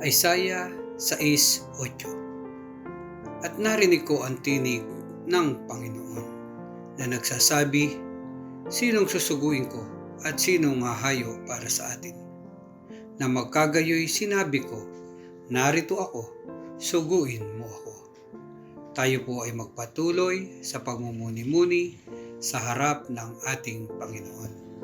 Isaiah 6:8. At narinig ko ang tinig ng Panginoon na nagsasabi, sinong susuguin ko at sinong hahayo para sa atin? Na magkagayoy sinabi ko, narito ako, suguin mo ako. Tayo po ay magpatuloy sa pagmumuni-muni sa harap ng ating Panginoon.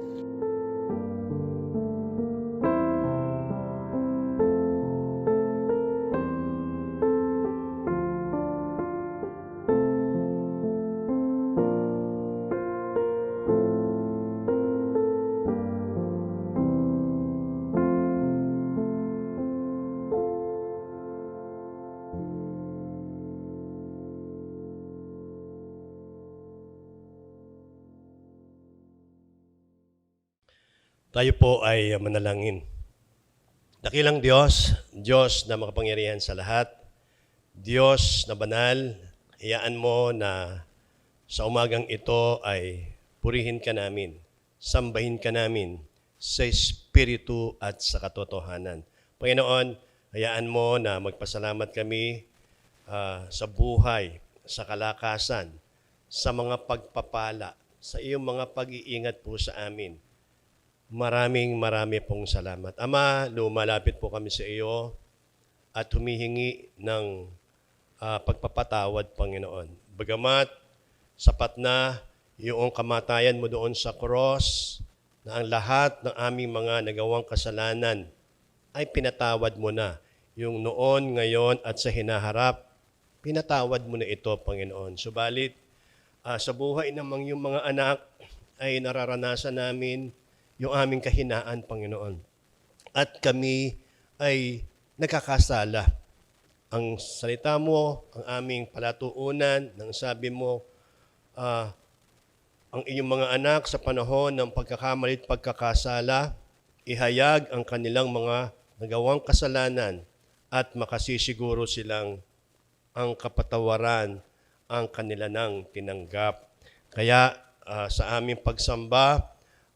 Tayo po ay manalangin. Dakilang Diyos, Diyos na makapangyarihan sa lahat, Diyos na banal, hayaan mo na sa umagang ito ay purihin ka namin, sambahin ka namin sa Espiritu at sa katotohanan. Panginoon, hayaan mo na magpasalamat kami sa buhay, sa kalakasan, sa mga pagpapala, sa iyong mga pag-iingat po sa amin. Marami pong salamat. Ama, lumalapit po kami sa iyo at humihingi ng pagpapatawad, Panginoon. Bagamat sapat na yung kamatayan mo doon sa cross, na ang lahat ng aming mga nagawang kasalanan ay pinatawad mo na. Yung noon, ngayon at sa hinaharap, pinatawad mo na ito, Panginoon. Subalit, sa buhay namang yung mga anak ay nararanasan namin yung aming kahinaan, Panginoon. At kami ay nagkakasala. Ang salita mo, ang aming palatuunan, nang sabi mo, ang iyong mga anak sa panahon ng pagkakamali at pagkakasala, ihayag ang kanilang mga nagawang kasalanan at makasisiguro silang ang kapatawaran ang kanila nang tinanggap. Kaya sa aming pagsamba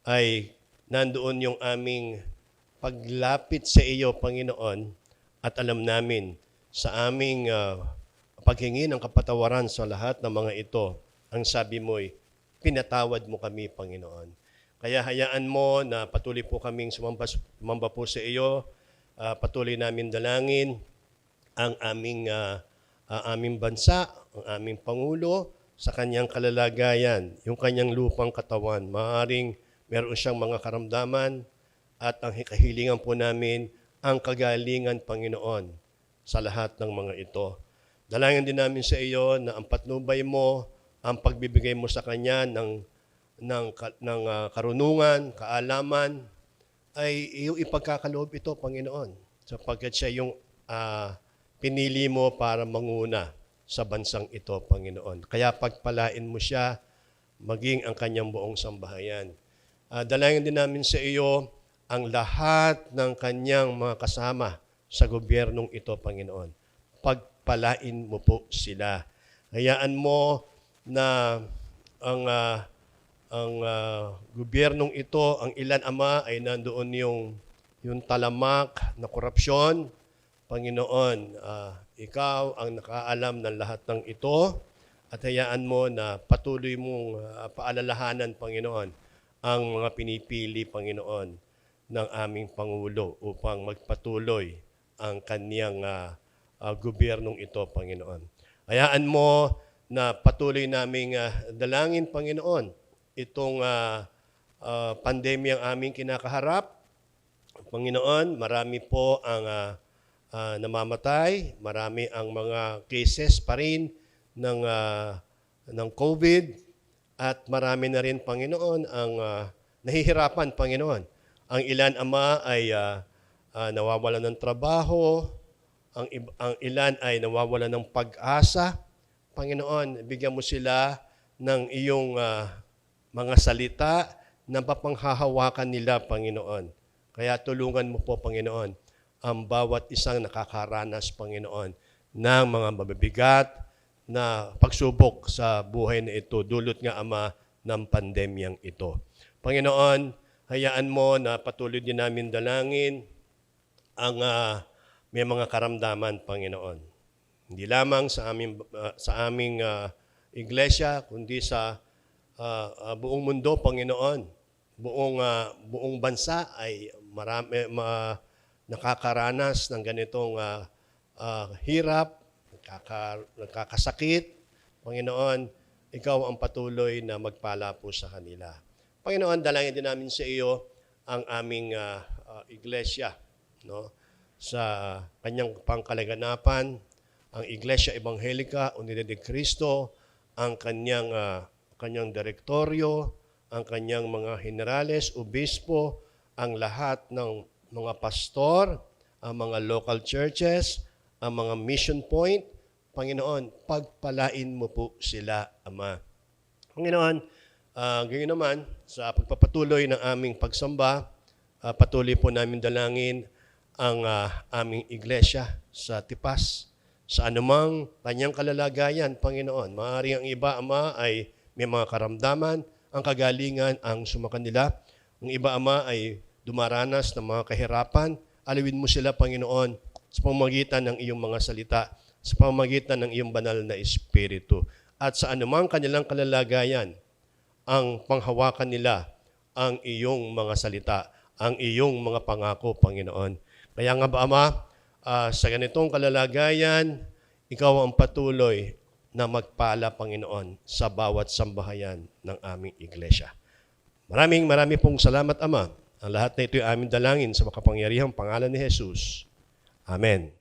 ay nandoon yung aming paglapit sa iyo, Panginoon, at alam namin sa aming paghingi ng kapatawaran sa lahat ng mga ito, ang sabi mo'y, pinatawad mo kami, Panginoon. Kaya hayaan mo na patuloy po kaming sumamba po sa iyo, patuloy namin dalangin ang aming bansa, ang aming Pangulo, sa kanyang kalalagayan, yung kanyang lupang katawan. Maaaring meron siyang mga karamdaman at ang kahilingan po namin ang kagalingan, Panginoon, sa lahat ng mga ito. Dalangin din namin sa iyo na ang patnubay mo, ang pagbibigay mo sa kanya ng karunungan, kaalaman, ay iyong ipagkakaloob ito, Panginoon, sapagkat siya yung pinili mo para manguna sa bansang ito, Panginoon. Kaya pagpalain mo siya, maging ang kanyang buong sambahayan. Dalangin din namin sa iyo ang lahat ng kanyang mga kasama sa gobyernong ito, Panginoon. Pagpalain mo po sila. Hayaan mo na ang gobyernong ito, ang ilan, Ama, ay nandoon yung talamak na korupsyon. Panginoon, ikaw ang nakaalam ng lahat ng ito at hayaan mo na patuloy mong paalalahanan, Panginoon, ang mga pinipili, Panginoon, ng aming Pangulo upang magpatuloy ang kaniyang gobyernong ito, Panginoon. Hayaan mo na patuloy naming dalangin, Panginoon, itong pandemyang aming kinakaharap. Panginoon, marami po ang namamatay, marami ang mga cases pa rin ng COVID, at marami na rin, Panginoon, ang nahihirapan, Panginoon. Ang ilan, Ama, ay nawawalan ng trabaho, ang ilan ay nawawalan ng pag-asa. Panginoon, bigyan mo sila ng iyong mga salita na mapanghahawakan nila, Panginoon. Kaya tulungan mo po, Panginoon, ang bawat isang nakakaranas, Panginoon, ng mga mabibigat na pagsubok sa buhay na ito, dulot nga, Ama, ng pandemyang ito. Panginoon, hayaan mo na patuloy din namin dalangin ang may mga karamdaman, Panginoon. Hindi lamang sa aming iglesia, kundi sa buong mundo, Panginoon. Buong bansa ay nakakaranas ng ganitong hirap, nagkakasakit. Panginoon, ikaw ang patuloy na magpala po sa kanila. Panginoon, dalangin din namin sa iyo ang aming iglesia, no? Sa kanyang pangkalaganapan, ang Iglesia Evangelika Unida de Cristo, ang kanyang direktoryo, ang kanyang mga generales, obispo, ang lahat ng mga pastor, ang mga local churches, ang mga mission point. Panginoon, pagpalain mo po sila, Ama. Panginoon, gayon naman, sa pagpapatuloy ng aming pagsamba, patuloy po namin dalangin ang aming iglesia sa Tipas, sa anumang kanyang kalalagayan, Panginoon. Maaaring ang iba, Ama, ay may mga karamdaman, ang kagalingan ang sumakanila. Ang iba, Ama, ay dumaranas ng mga kahirapan. Alawin mo sila, Panginoon, sa pamamagitan ng iyong mga salita, sa pamamagitan ng iyong banal na Espiritu. At sa anumang kanilang kalalagayan, ang panghawakan nila ang iyong mga salita, ang iyong mga pangako, Panginoon. Kaya nga ba, Ama, sa ganitong kalalagayan, ikaw ang patuloy na magpala, Panginoon, sa bawat sambahayan ng aming iglesia. Maraming pong salamat, Ama. Ang lahat na ito ay aming dalangin sa makapangyarihang pangalan ni Jesus. Amen.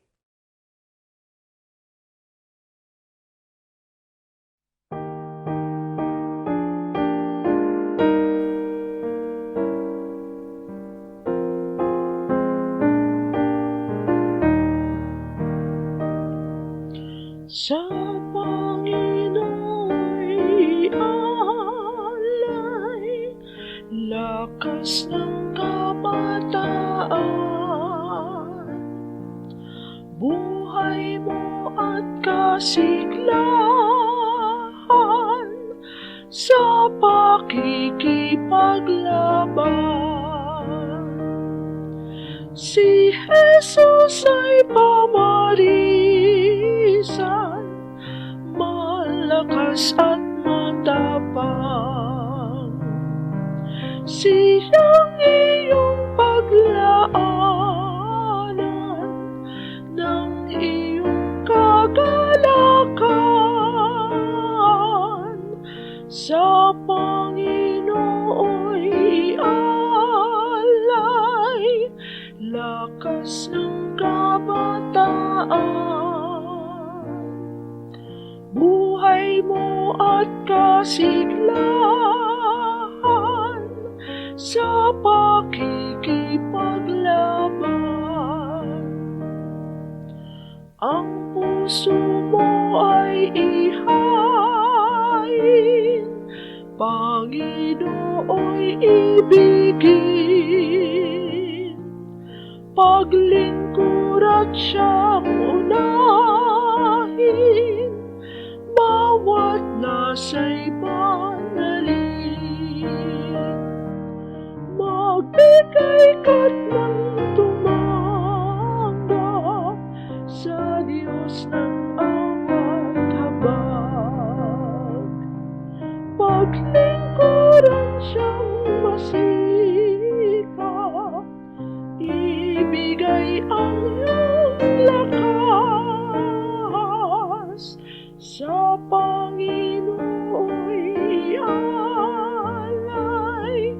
Sa Panginoon'y alay, lakas ng kabataan, buhay mo at kasiglahan sa pakikipaglaban. Si Jesus ay pamarisan, malakas at matapang. Siyang iyong paglaanan ng iyong kagalakan. Sa Panginoon'y alay, lakas ng kabataan, buhay mo at kasiglahan sa pakikipaglaban. Ang puso mo ay ihain, Panginoon'y ibigin, paglingkur at siyang unahin, bawat nasa'y panalin. Magbigay ka't ng tumanggap sa Diyos ng awat habag, paglingkuran siyang masikap, ibigay ang iyong lakas. Sa Panginoon'y alay,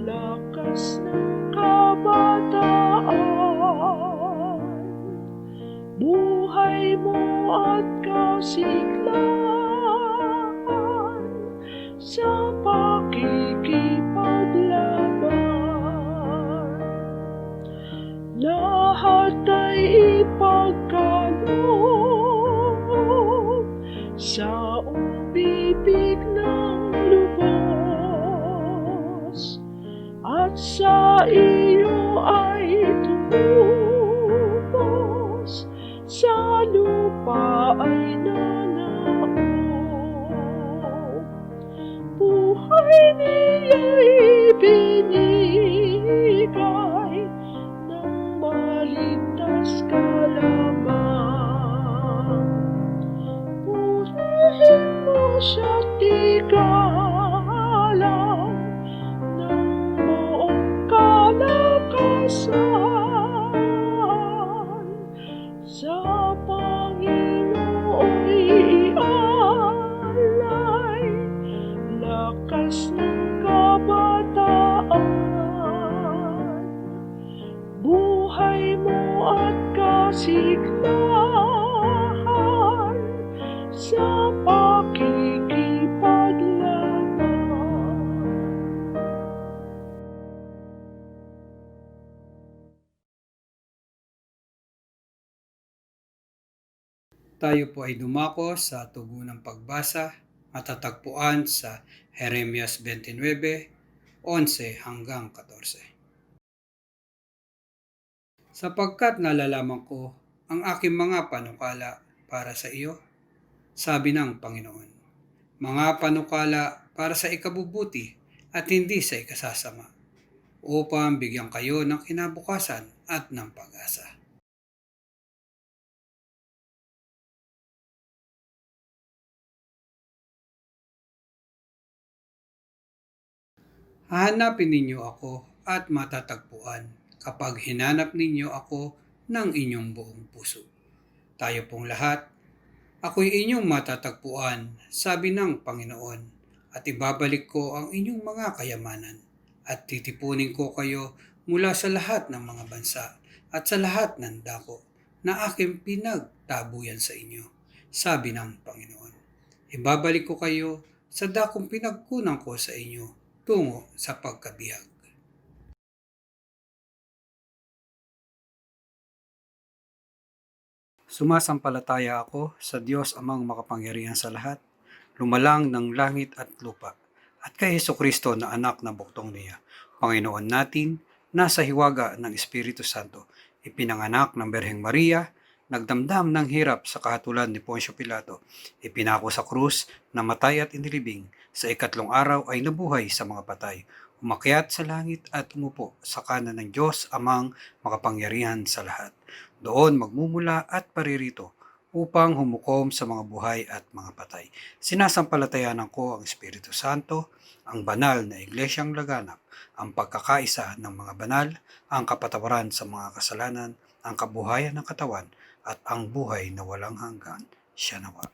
lakas ng kabataan, buhay mo at kasiglahan sa pakikipaglaban. Lahat ay ipagkaloob sa ubibig ng lubos, at sa iyo ay tumubos, sa lupa ay nanaog. Buhay niya'y binigay ng maligtas ka Tayo po ay dumako sa tugunang pagbasa, matatagpuan sa Jeremias 29:11 hanggang 14. Sapagkat nalalaman ko ang aking mga panukala para sa iyo, sabi ng Panginoon. Mga panukala para sa ikabubuti at hindi sa ikasasama, upang bigyan kayo ng kinabukasan at ng pag-asa. Hahanapin ninyo ako at matatagpuan kapag hinanap ninyo ako ng inyong buong puso. Tayo pong lahat, ako'y inyong matatagpuan, sabi ng Panginoon, at ibabalik ko ang inyong mga kayamanan at titipunin ko kayo mula sa lahat ng mga bansa at sa lahat ng dako na aking pinagtabuyan sa inyo, sabi ng Panginoon. Ibabalik ko kayo sa dakong pinagkunan ko sa inyo tungo sa pagkabihag. Sumasampalataya ako sa Diyos Amang makapangyarihan sa lahat, lumalang ng langit at lupa, at kay Hesukristo na anak na buktong niya, Panginoon natin, nasa hiwaga ng Espiritu Santo, ipinanganak ng Berheng Maria, nagdamdam ng hirap sa kahatulan ni Poncio Pilato, ipinako sa krus, namatay at inilibing, sa ikatlong araw ay nabuhay sa mga patay, umakyat sa langit at umupo sa kanan ng Diyos Amang makapangyarihan sa lahat. Doon magmumula at paririto upang humukom sa mga buhay at mga patay. Sinasampalatayanan ko ang Espiritu Santo, ang banal na iglesyang laganap, ang pagkakaisa ng mga banal, ang kapatawaran sa mga kasalanan, ang kabuhayan ng katawan, at ang buhay na walang hanggan. Siya nawa.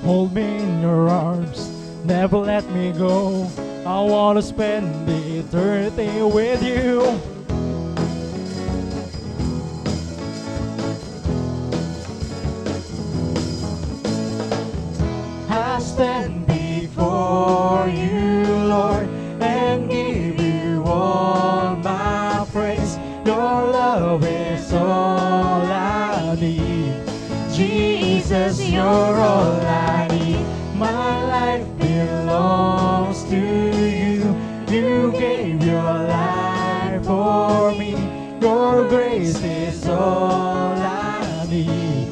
Hold me in your arms, never let me go. I want to spend the eternity with you. I stand before you, Lord, and give you all my praise. Your love is all I need. Jesus, you're all I need. My life belongs to you. You gave your life for me. Your grace is all I need.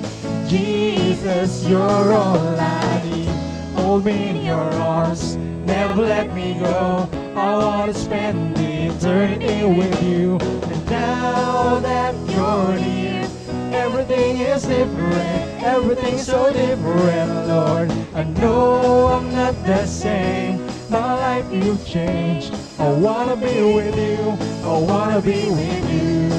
Jesus, you're all I need. Hold me in your arms, never let me go. I want to spend the eternity with you. And now that you're near, everything is different, everything's so different, Lord. I know I'm not the same, my life you've changed. I wanna be with you, I wanna be with you.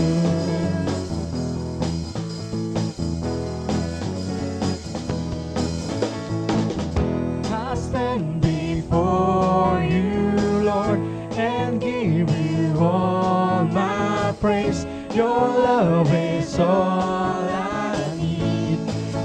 I stand before you, Lord, and give you all my praise. Your love is all I need.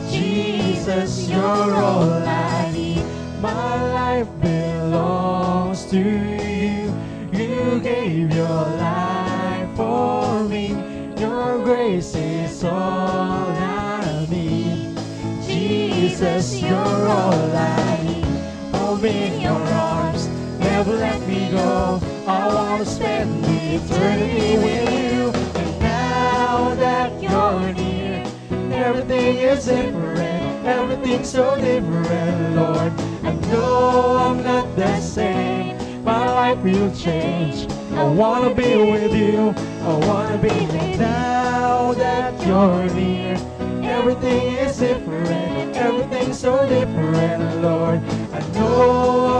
Jesus, you're all I need. My life belongs to you. You gave your life for me. Your grace is all I need. Jesus, you're all I need. Hold me in your arms, never let me go. I want to spend the eternity with you. Now that you're near, everything is different, everything's so different, Lord. I know I'm not the same, my life will change. I wanna be with you, I wanna be with you. Now that you're near, everything is different, everything's so different, Lord. I know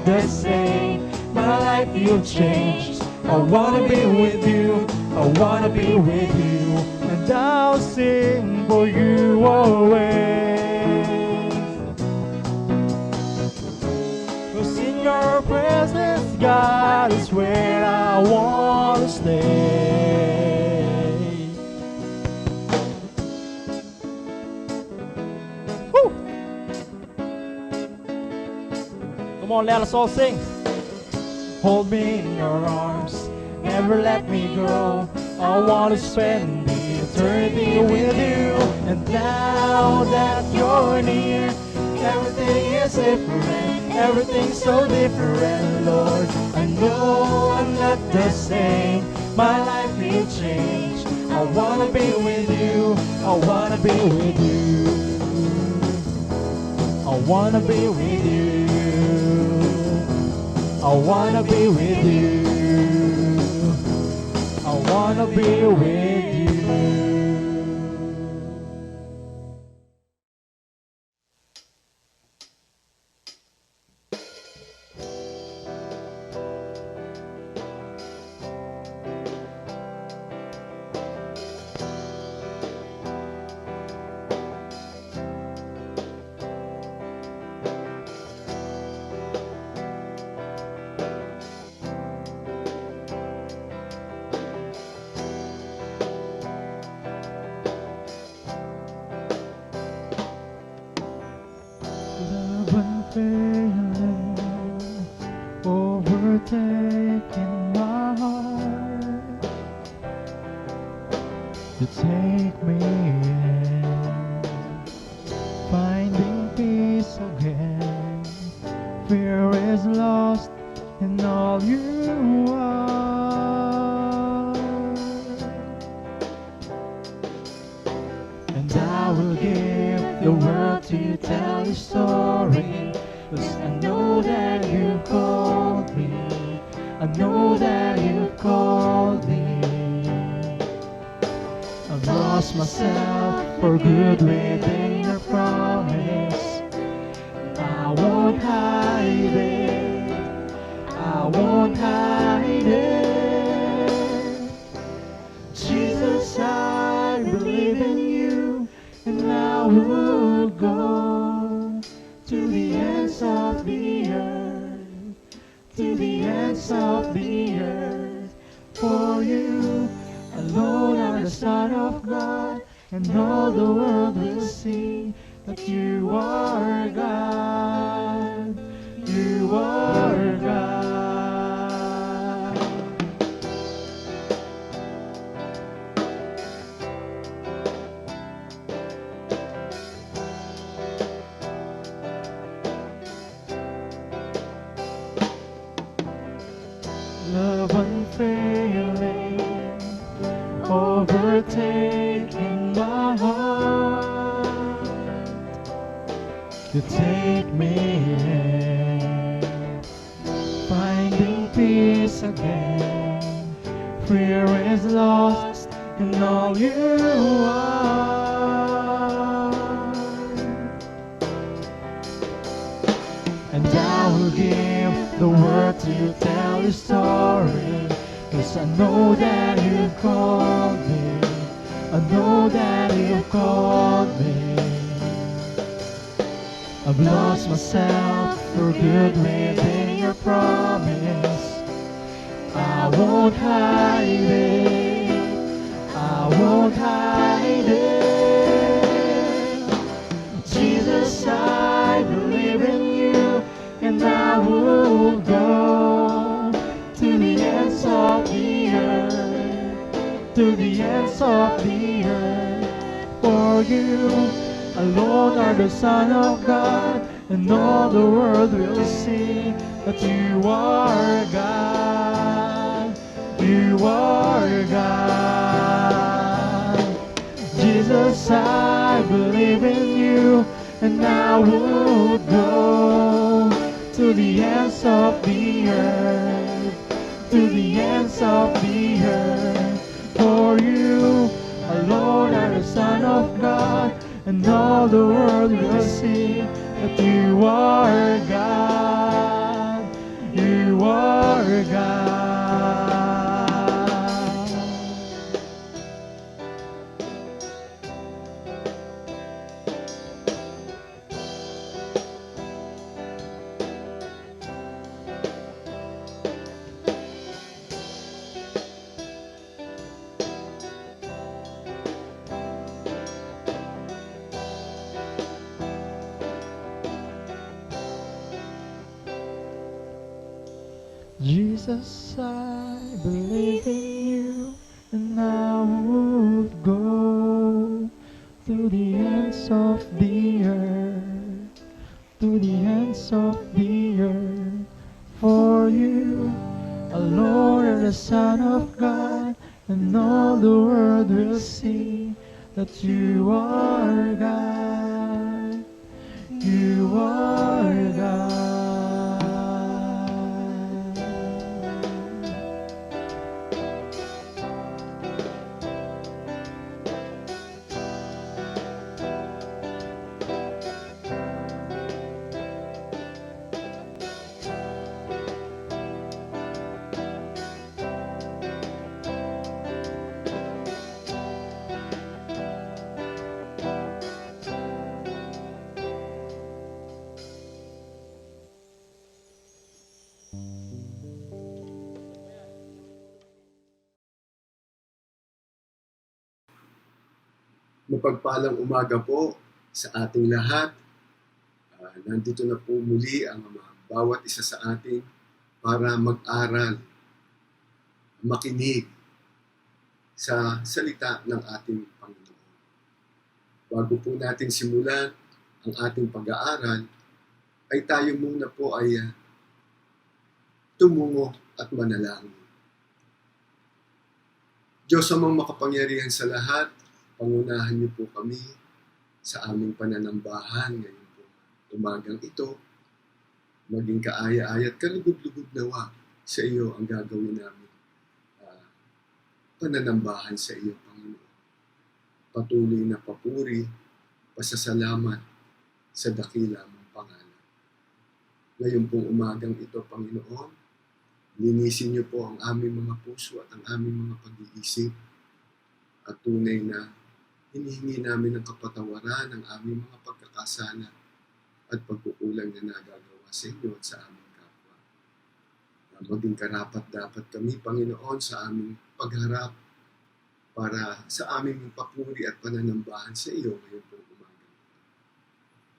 not the same. My life you've changed. I wanna be with you. I wanna be with you. And I'll sing for you always. 'Cause in your presence, God, is where I wanna stay. Woo! Come on, let us all sing. Hold me in your arms, never let me go. I want to spend the eternity with you. And now that you're near, everything is different, everything's so different, Lord. I know I'm not the same, my life will change. I want to be with you, I want to be with you. I want to be with you. I wanna be with you. I wanna be with you. Feeling overtaking my heart. You take me in, finding peace again. Fear is lost in all you are. And I will give the world to tell your story. 'Cause I know that you called me. I know that you called me. I've lost myself for good within your promise. I won't hide it. I won't hide it. Jesus, I believe in you, and I will go to the ends of the earth, to the ends of the earth. For you alone are the Son of God, and all the world will see that you are God. You are God. Love unfailing, overtaking my heart. You take me in, finding peace again. Fear is lost in all you are. And I will give the word to tell your story. 'Cause I know that you've called me. I know that you've called me. I've lost myself for good within your promise. I won't hide it. I won't hide it. Jesus, I believe in you, and I will go to the ends of the earth, to the ends of the earth. For you alone are the Son of God, and all the world will see that you are God. You are God. Jesus, I believe in you, and I will go to the ends of the earth, to the ends of the earth. For you alone are the Son of God, and all the world will see that you are God. You are God. Jesus, I believe in you, and I would go to the ends of the earth, to the ends of the earth. For you alone are the Son of God, and all the world will see that you are God. You are God. Mapagpalang umaga po sa ating lahat. Nandito na po muli ang bawat isa sa atin para mag-aral, makinig sa salita ng ating Panginoon. Bago po natin simulan ang ating pag-aaral, ay tayo muna po ay tumungo at manalangin. Diyos amang makapangyarihan sa lahat, pangunahan niyo po kami sa aming pananambahan ngayon po umagang ito. Maging kaaya-aya at kalugod-lugod nawa sa iyo ang gagawin namin. Pananambahan sa iyo, Panginoon. Patuloy na papuri, pasasalamat sa dakila mong pangalan. Ngayon pong umagang ito, Panginoon, linisin niyo po ang aming mga puso at ang aming mga pag-iisip at tunay na hinihingi namin ang kapatawaran ng aming mga pagkakasala at pagkukulang na nagagawa sa inyo at sa aming kapwa. Maging karapat dapat kami, Panginoon, sa aming pagharap para sa aming papuri at pananambahan sa iyo ngayon pong umaga.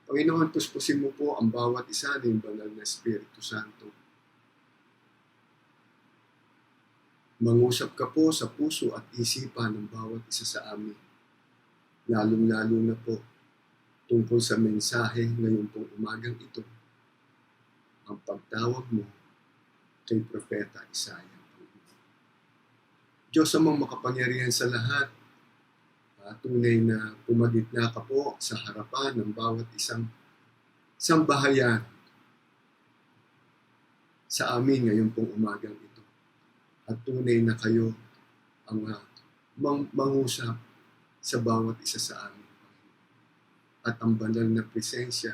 Panginoon, puspusin mo po ang bawat isa ng banal na Espiritu Santo. Mangusap ka po sa puso at isipan ng bawat isa sa amin. Lalong-lalo na po tungkol sa mensahe ngayon pong umagang ito, ang pagtawag mo kay Propeta Isaiah. Diyos amang makapangyarihan sa lahat, tunay na pumagitna ka po sa harapan ng bawat isang sambahayan sa amin ngayon pong umagang ito. At tunay na kayo ang mangusap sa bawat isa sa amin. At ang banal na presensya,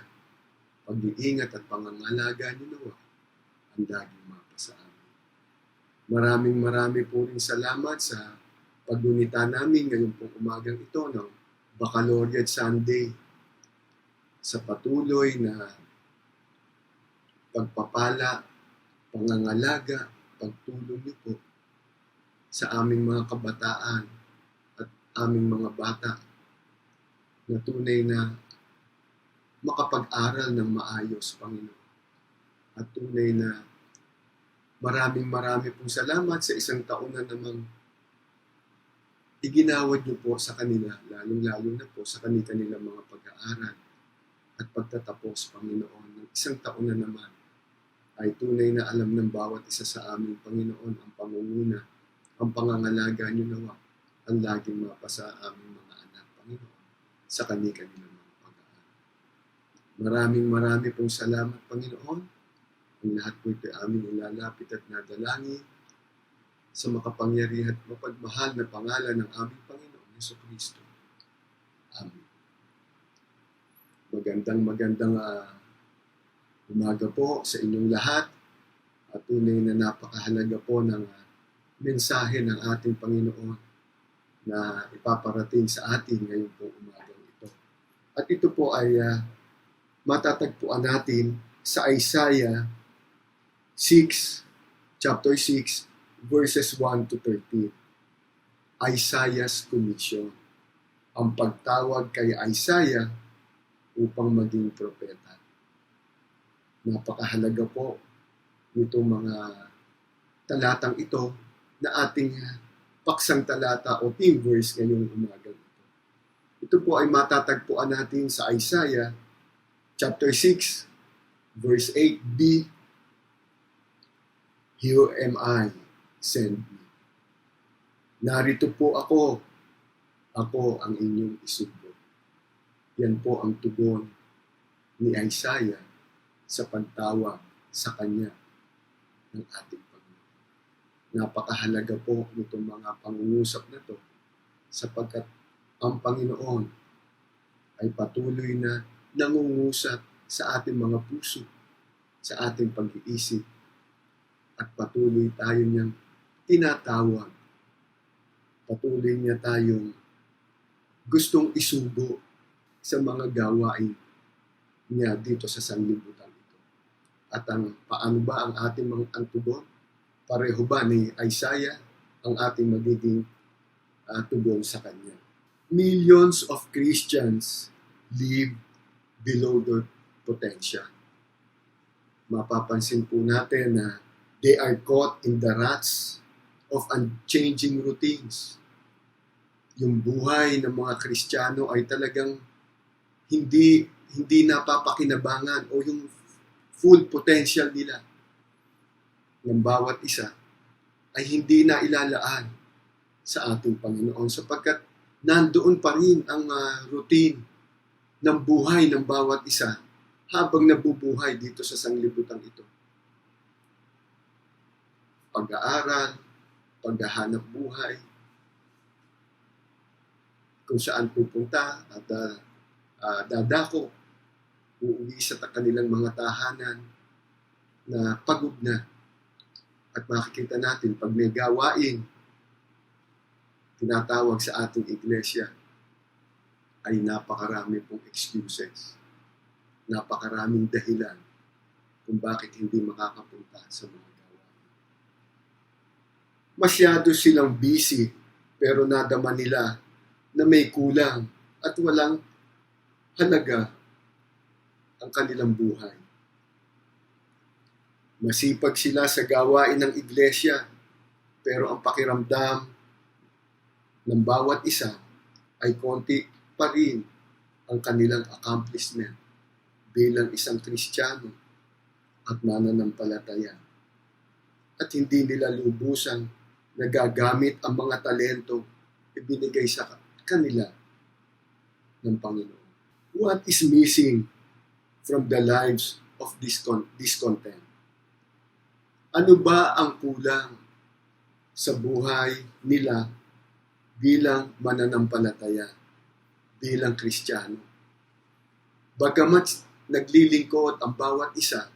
pag-iingat at pangangalaga niyo nawa ang laging mapa sa amin. Maraming po rin salamat sa paggunita namin ngayon pong umagang ito ng Baccalaureate Sunday sa patuloy na pagpapala, pangangalaga, pagtulong niyo po sa aming mga kabataan at aming mga bata na tunay na makapag-aral ng maayos, Panginoon. At tunay na marami pong salamat sa isang taon na namang iginawad niyo po sa kanila, lalong-lalo na po sa kanilang mga pag-aaral at pagtatapos, Panginoon, ng isang taon na naman ay tunay na alam ng bawat isa sa amin, Panginoon, ang pangunguna, ang pangangalaga niyo nawa, ang laging mapasa aming mga anak, Panginoon, sa kanilang mga pag-aaral. Marami pong salamat, Panginoon. Ang lahat po ito aming ilalapit at nadalangin sa makapangyarihan at mapagmahal na pangalan ng aming Panginoon, Jesucristo. Amen. Magandang umaga po sa inyong lahat. At tunay na napakahalaga po ng mensahe ng ating Panginoon na ipaparating sa atin ngayong po umagang ito. At ito po ay matatagpuan natin sa Isaiah 6, chapter 6, verses 1 to 13. Isaiah's Commission. Ang pagtawag kay Isaiah upang maging propeta. Napakahalaga po nitong mga talatang ito na ating paksang talata o theme verse ngayong umaga ito. Ito po ay matatagpuan natin sa Isaiah chapter 6, verse 8b, Here am I, send me. Narito po ako ang inyong isugo. Yan po ang tugon ni Isaiah sa pagtawag sa kanya ng ating Panginoon. Napakahalaga po nitong mga pangungusap na to sapagkat ang Panginoon ay patuloy na nangungusap sa ating mga puso, sa ating pag-iisip, at patuloy tayo niyang tinatawag. Patuloy niya tayong gustong isugo sa mga gawain niya dito sa sanlibutan ito. At paano ba ang ating mga tugon? Pareho ba ni Isaiah ang ating magiging tugon sa kanya? Millions of Christians live below their potential. Mapapansin po natin na they are caught in the ruts of unchanging routines. Yung buhay ng mga Kristiyano ay talagang hindi napapakinabangan o yung full potential nila ng bawat isa ay hindi na ilalaan sa ating Panginoon sapagkat nandoon pa rin ang routine ng buhay ng bawat isa habang nabubuhay dito sa sanglibutan ito. Pag-aaral, paghahanap buhay, kung saan pupunta at dadako, uuwi sa kanilang mga tahanan na pagod na. At makikita natin pag may gawain, tinatawag sa ating iglesia, ay napakarami pong excuses. Napakaraming dahilan kung bakit hindi makakapunta sa mga gawain. Masyado silang busy pero nadama nila na may kulang at walang halaga ang kanilang buhay. Masipag sila sa gawain ng iglesia, pero ang pakiramdam ng bawat isa ay konti pa rin ang kanilang accomplishment bilang isang Kristiyano at mananampalataya. At hindi nila lubusang nagagamit ang mga talento ibinigay sa kanila ng Panginoon. What is missing from the lives of discontent? Ano ba ang kulang sa buhay nila bilang mananampalataya, bilang Kristiyano? Bagamat naglilingkod ang bawat isa,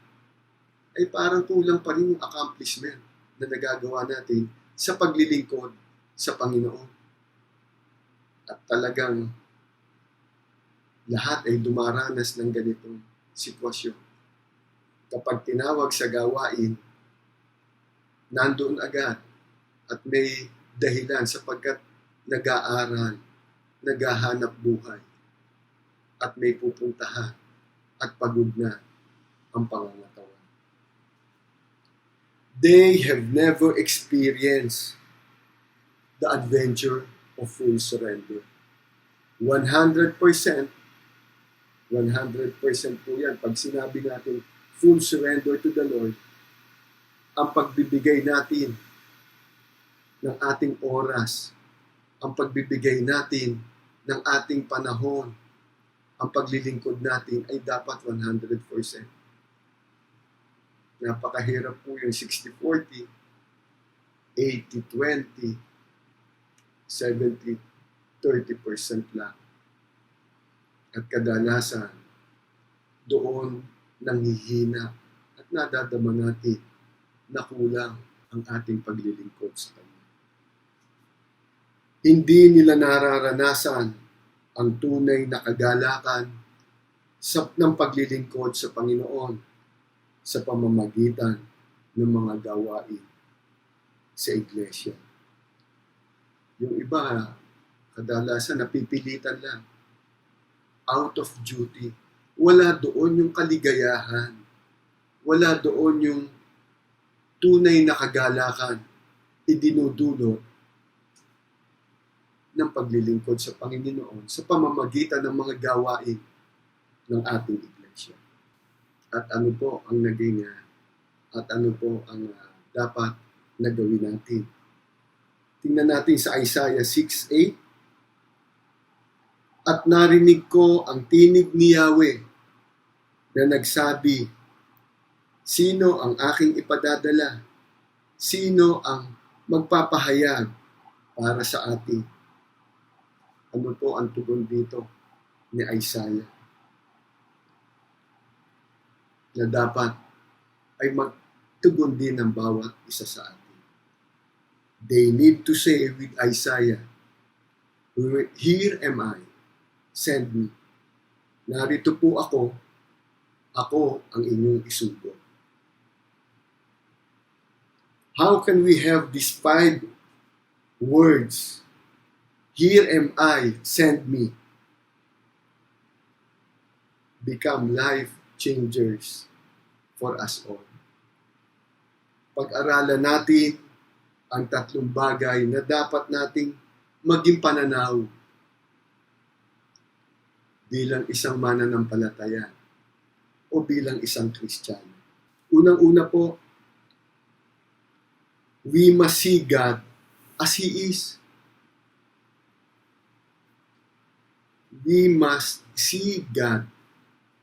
ay parang kulang pa rin yung accomplishment na nagagawa natin sa paglilingkod sa Panginoon. At talagang lahat ay dumaranas ng ganitong sitwasyon. Kapag tinawag sa gawain, nandoon agad at may dahilan sapagkat nag-aaral, naghahanap buhay, at may pupuntahan at pagod na ang pangangatawan. They have never experienced the adventure of full surrender. 100% po yan. Pag sinabi natin full surrender to the Lord, ang pagbibigay natin ng ating oras, ang pagbibigay natin ng ating panahon, ang paglilingkod natin ay dapat 100%. Napakahirap po yung 60-40, 80-20, 70-30% lang. At kadalasan, doon nanghihina at nadadama natin na kulang ang ating paglilingkod sa Kanya. Hindi nila nararanasan ang tunay na kagalakan ng paglilingkod sa Panginoon sa pamamagitan ng mga gawain sa iglesia. Yung iba, kadalasan napipilitan lang. Out of duty. Wala doon yung kaligayahan. Wala doon yung tunay na kagalakan idinudulot ng paglilingkod sa Panginoon sa pamamagitan ng mga gawain ng ating iglesia. At ano po ang dapat na gawin natin? Tingnan natin sa Isaiah 6:8. At narinig ko ang tinig ni Yahweh na nagsabi, sino ang aking ipadadala? Sino ang magpapahayag para sa atin? Ano po ang tugon dito ni Isaiah? Na dapat ay magtugon din ng bawat isa sa atin. They need to say with Isaiah, here am I, send me. Narito po ako ang inyong isugo. How can we have these 5 words? Here am I, send me. Become life changers for us all. Pag-aralan natin ang 3 bagay na dapat nating maging pananaw bilang isang mananampalataya o bilang isang Kristiyano. Unang-una po, we must see God as He is. We must see God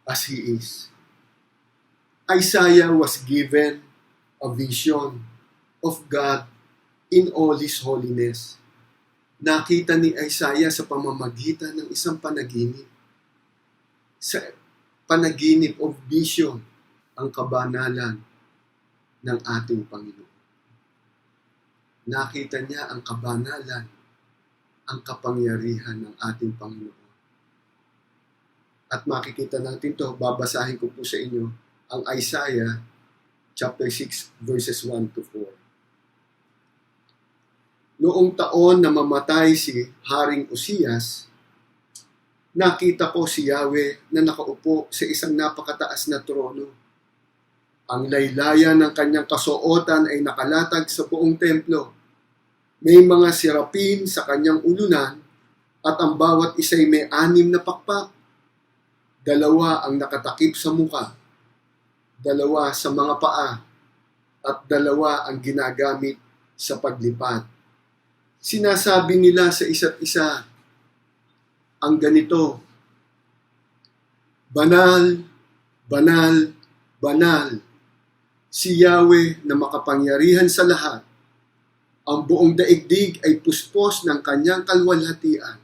as He is. Isaiah was given a vision of God in all His holiness. Nakita ni Isaiah sa pamamagitan ng isang panaginip. Sa panaginip of vision, ang kabanalan ng ating Panginoon. Nakita niya ang kabanalan, ang kapangyarihan ng ating Panginoon. At makikita natin to, babasahin ko po sa inyo, ang Isaiah chapter 6 verses 1 to 4. Noong taon na mamatay si Haring Uzias, nakita ko si Yahweh na nakaupo sa isang napakataas na trono. Ang laylayan ng kanyang kasuotan ay nakalatag sa buong templo. May mga sirapin sa kanyang ulunan at ang bawat isa'y may 6 na pakpak. 2 ang nakatakip sa muka, 2 sa mga paa, at 2 ang ginagamit sa paglipad. Sinasabi nila sa isa't isa ang ganito, banal, banal, banal, si Yahweh na makapangyarihan sa lahat. Ang buong daigdig ay puspos ng kanyang kalwalhatian.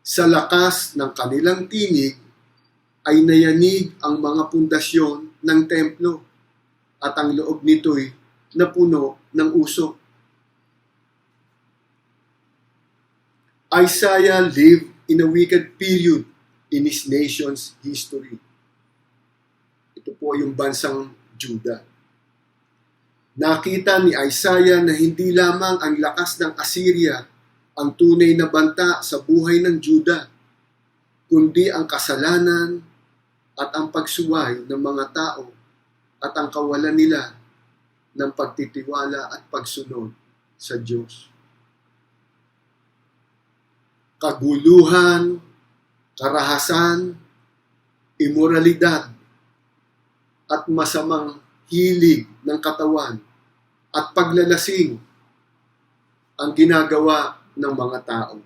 Sa lakas ng kanilang tinig ay nayanig ang mga pundasyon ng templo at ang loob nito'y napuno ng usok. Isaiah lived in a wicked period in his nation's history. Ito po yung bansang Juda. Nakita ni Isaiah na hindi lamang ang lakas ng Assyria ang tunay na banta sa buhay ng Juda, kundi ang kasalanan at ang pagsuway ng mga tao at ang kawalan nila ng pagtitiwala at pagsunod sa Diyos. Kaguluhan, karahasan, imoralidad, at masamang hilig ng katawan at paglalasing ang ginagawa ng mga tao.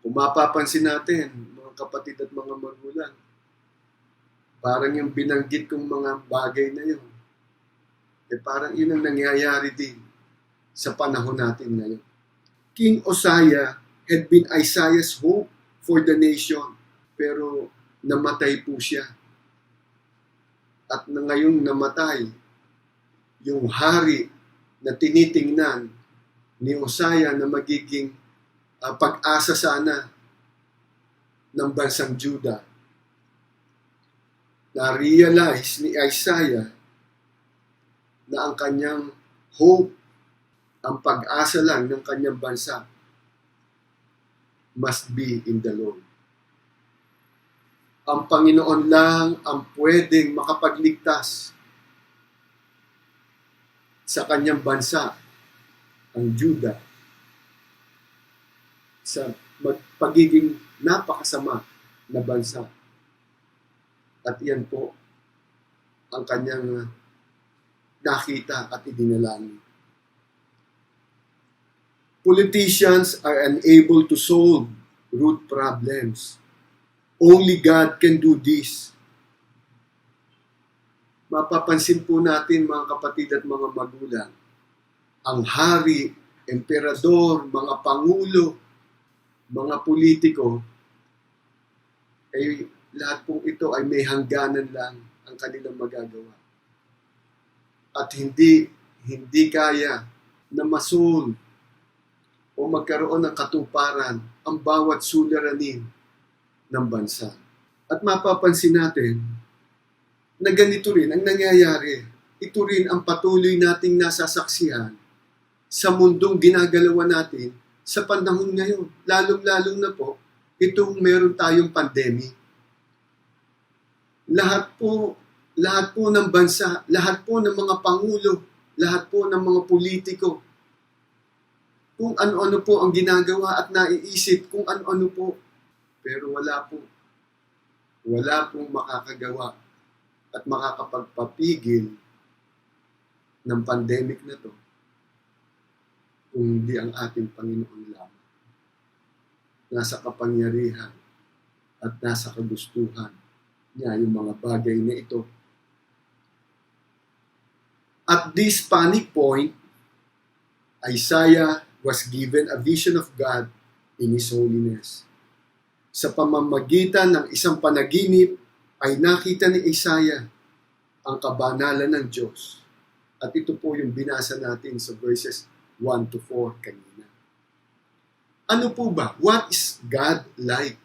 Kung mapapansin natin, mga kapatid at mga magulang, parang yung binanggit kong mga bagay na yun, parang yun ang nangyayari din sa panahon natin ngayon. King Uzziah had been Isaiah's hope for the nation, pero namatay po siya. at na ngayong namatay yung hari na tinitingnan ni Uzziah na magiging pag-asa sana ng bansang Juda. Na-realize ni Isaiah na ang kanyang hope, ang pag-asa lang ng kanyang bansa must be in the Lord. Ang Panginoon lang ang pwedeng makapagligtas sa kanyang bansa, ang Juda, sa pagiging napakasama na bansa. At iyan po ang kanyang nakita at idinalangin. Politicians are unable to solve root problems. Only God can do this. Mapapansin po natin mga kapatid at mga magulang, ang hari, emperador, mga pangulo, mga politiko, ay lahat pong ito ay may hangganan lang ang kanilang magagawa. At hindi kaya na masolve o magkaroon ng katuparan ang bawat suliranin ng bansa. At mapapansin natin na ganito rin ang nangyayari. Ito rin ang patuloy nating nasasaksihan sa mundong ginagalawan natin sa panahon ngayon. Lalong-lalong na po, itong meron tayong pandemic. Lahat po ng bansa, lahat po ng mga pangulo, lahat po ng mga politiko, kung ano-ano po ang ginagawa at naiisip kung ano-ano po. Pero wala pong makakagawa at makakapagpapigil ng pandemic na to kung hindi ang ating Panginoon lamang. Nasa kapangyarihan at nasa kagustuhan niya yung mga bagay na ito. At this panic point, Isaiah was given a vision of God in His holiness. Sa pamamagitan ng isang panaginip ay nakita ni Isaiah ang kabanalan ng Diyos. At ito po yung binasa natin sa verses 1 to 4 kanina. Ano po ba? What is God like?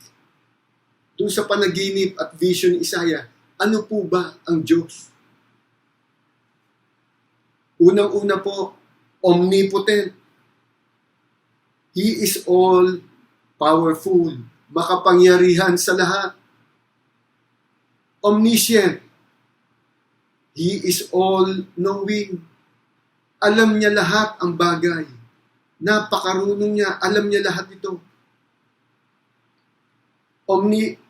Doon sa panaginip at vision ni Isaiah, ano po ba ang Diyos? Unang-una po, omnipotent. He is all powerful, makapangyarihan sa lahat. Omniscient. He is all-knowing. Alam niya lahat ang bagay. Napakarunong niya. Alam niya lahat ito.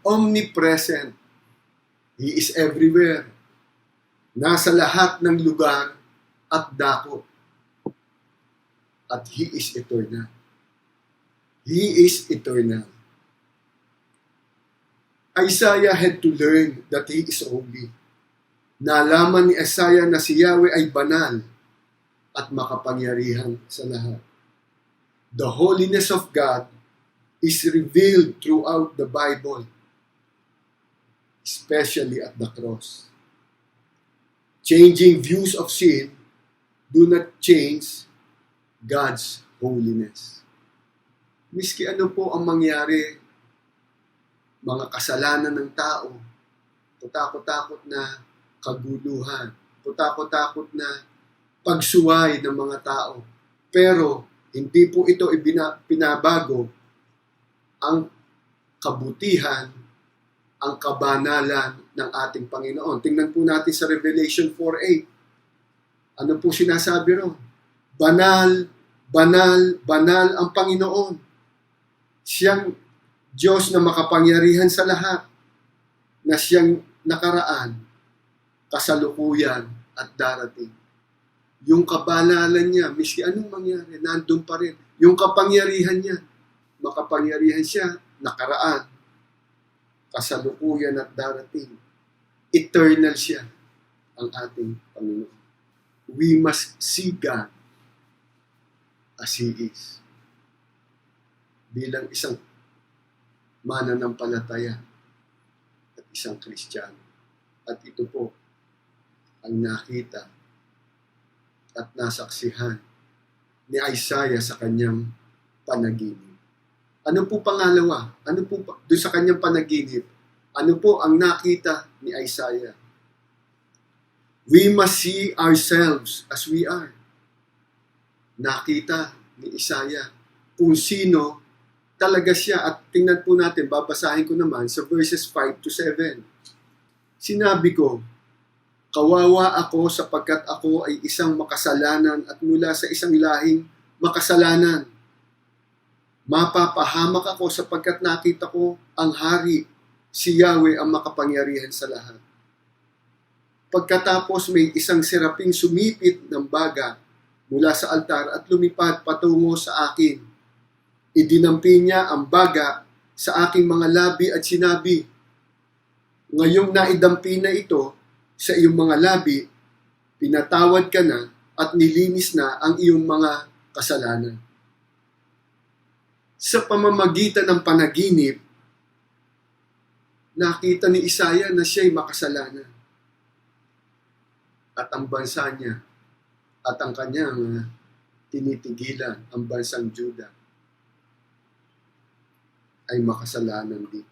Omnipresent. He is everywhere. Nasa lahat ng lugar at dako. At He is eternal. He is eternal. Isaiah had to learn that He is holy. Nalaman ni Isaiah na si Yahweh ay banal at makapangyarihan sa lahat. The holiness of God is revealed throughout the Bible, especially at the cross. Changing views of sin do not change God's holiness. Miski ano po ang mangyari, mga kasalanan ng tao, takot-takot na kaguluhan, takot-takot na pagsuway ng mga tao. Pero hindi po ito pinabago ang kabutihan, ang kabanalan ng ating Panginoon. Tingnan po natin sa Revelation 4:8. Ano po sinasabi ron? Banal, banal, banal ang Panginoon. Siyang Diyos na makapangyarihan sa lahat, na siyang nakaraan, kasalukuyan at darating. Yung kabanalan niya, miski anong mangyari, nandun pa rin. Yung kapangyarihan niya, makapangyarihan siya, nakaraan, kasalukuyan at darating. Eternal siya, ang ating Panginoon. We must see God as He is. Bilang isang mananampalataya at isang Kristiyano. At ito po ang nakita at nasaksihan ni Isaiah sa kanyang panaginip. Ano po pangalawa? Ano po doon sa kanyang panaginip? Ano po ang nakita ni Isaiah? We must see ourselves as we are. Nakita ni Isaiah kung sino talaga siya. At tingnan po natin, babasahin ko naman sa verses 5 to 7. Sinabi ko, kawawa ako sapagkat ako ay isang makasalanan at mula sa isang lahing makasalanan. Mapapahamak ako sapagkat nakita ko ang hari, si Yahweh ang makapangyarihan sa lahat. Pagkatapos may isang seraping sumipit ng baga mula sa altar at lumipad patungo sa akin. Idinampi niya ang baga sa aking mga labi at sinabi, ngayong naidampi na ito sa iyong mga labi, pinatawad ka na at nilinis na ang iyong mga kasalanan. Sa pamamagitan ng panaginip, nakita ni Isaiah na siya'y makasalanan. At ang bansa niya at ang kanyang tinitigilan, ang bansang Juda, ay makasalanan din.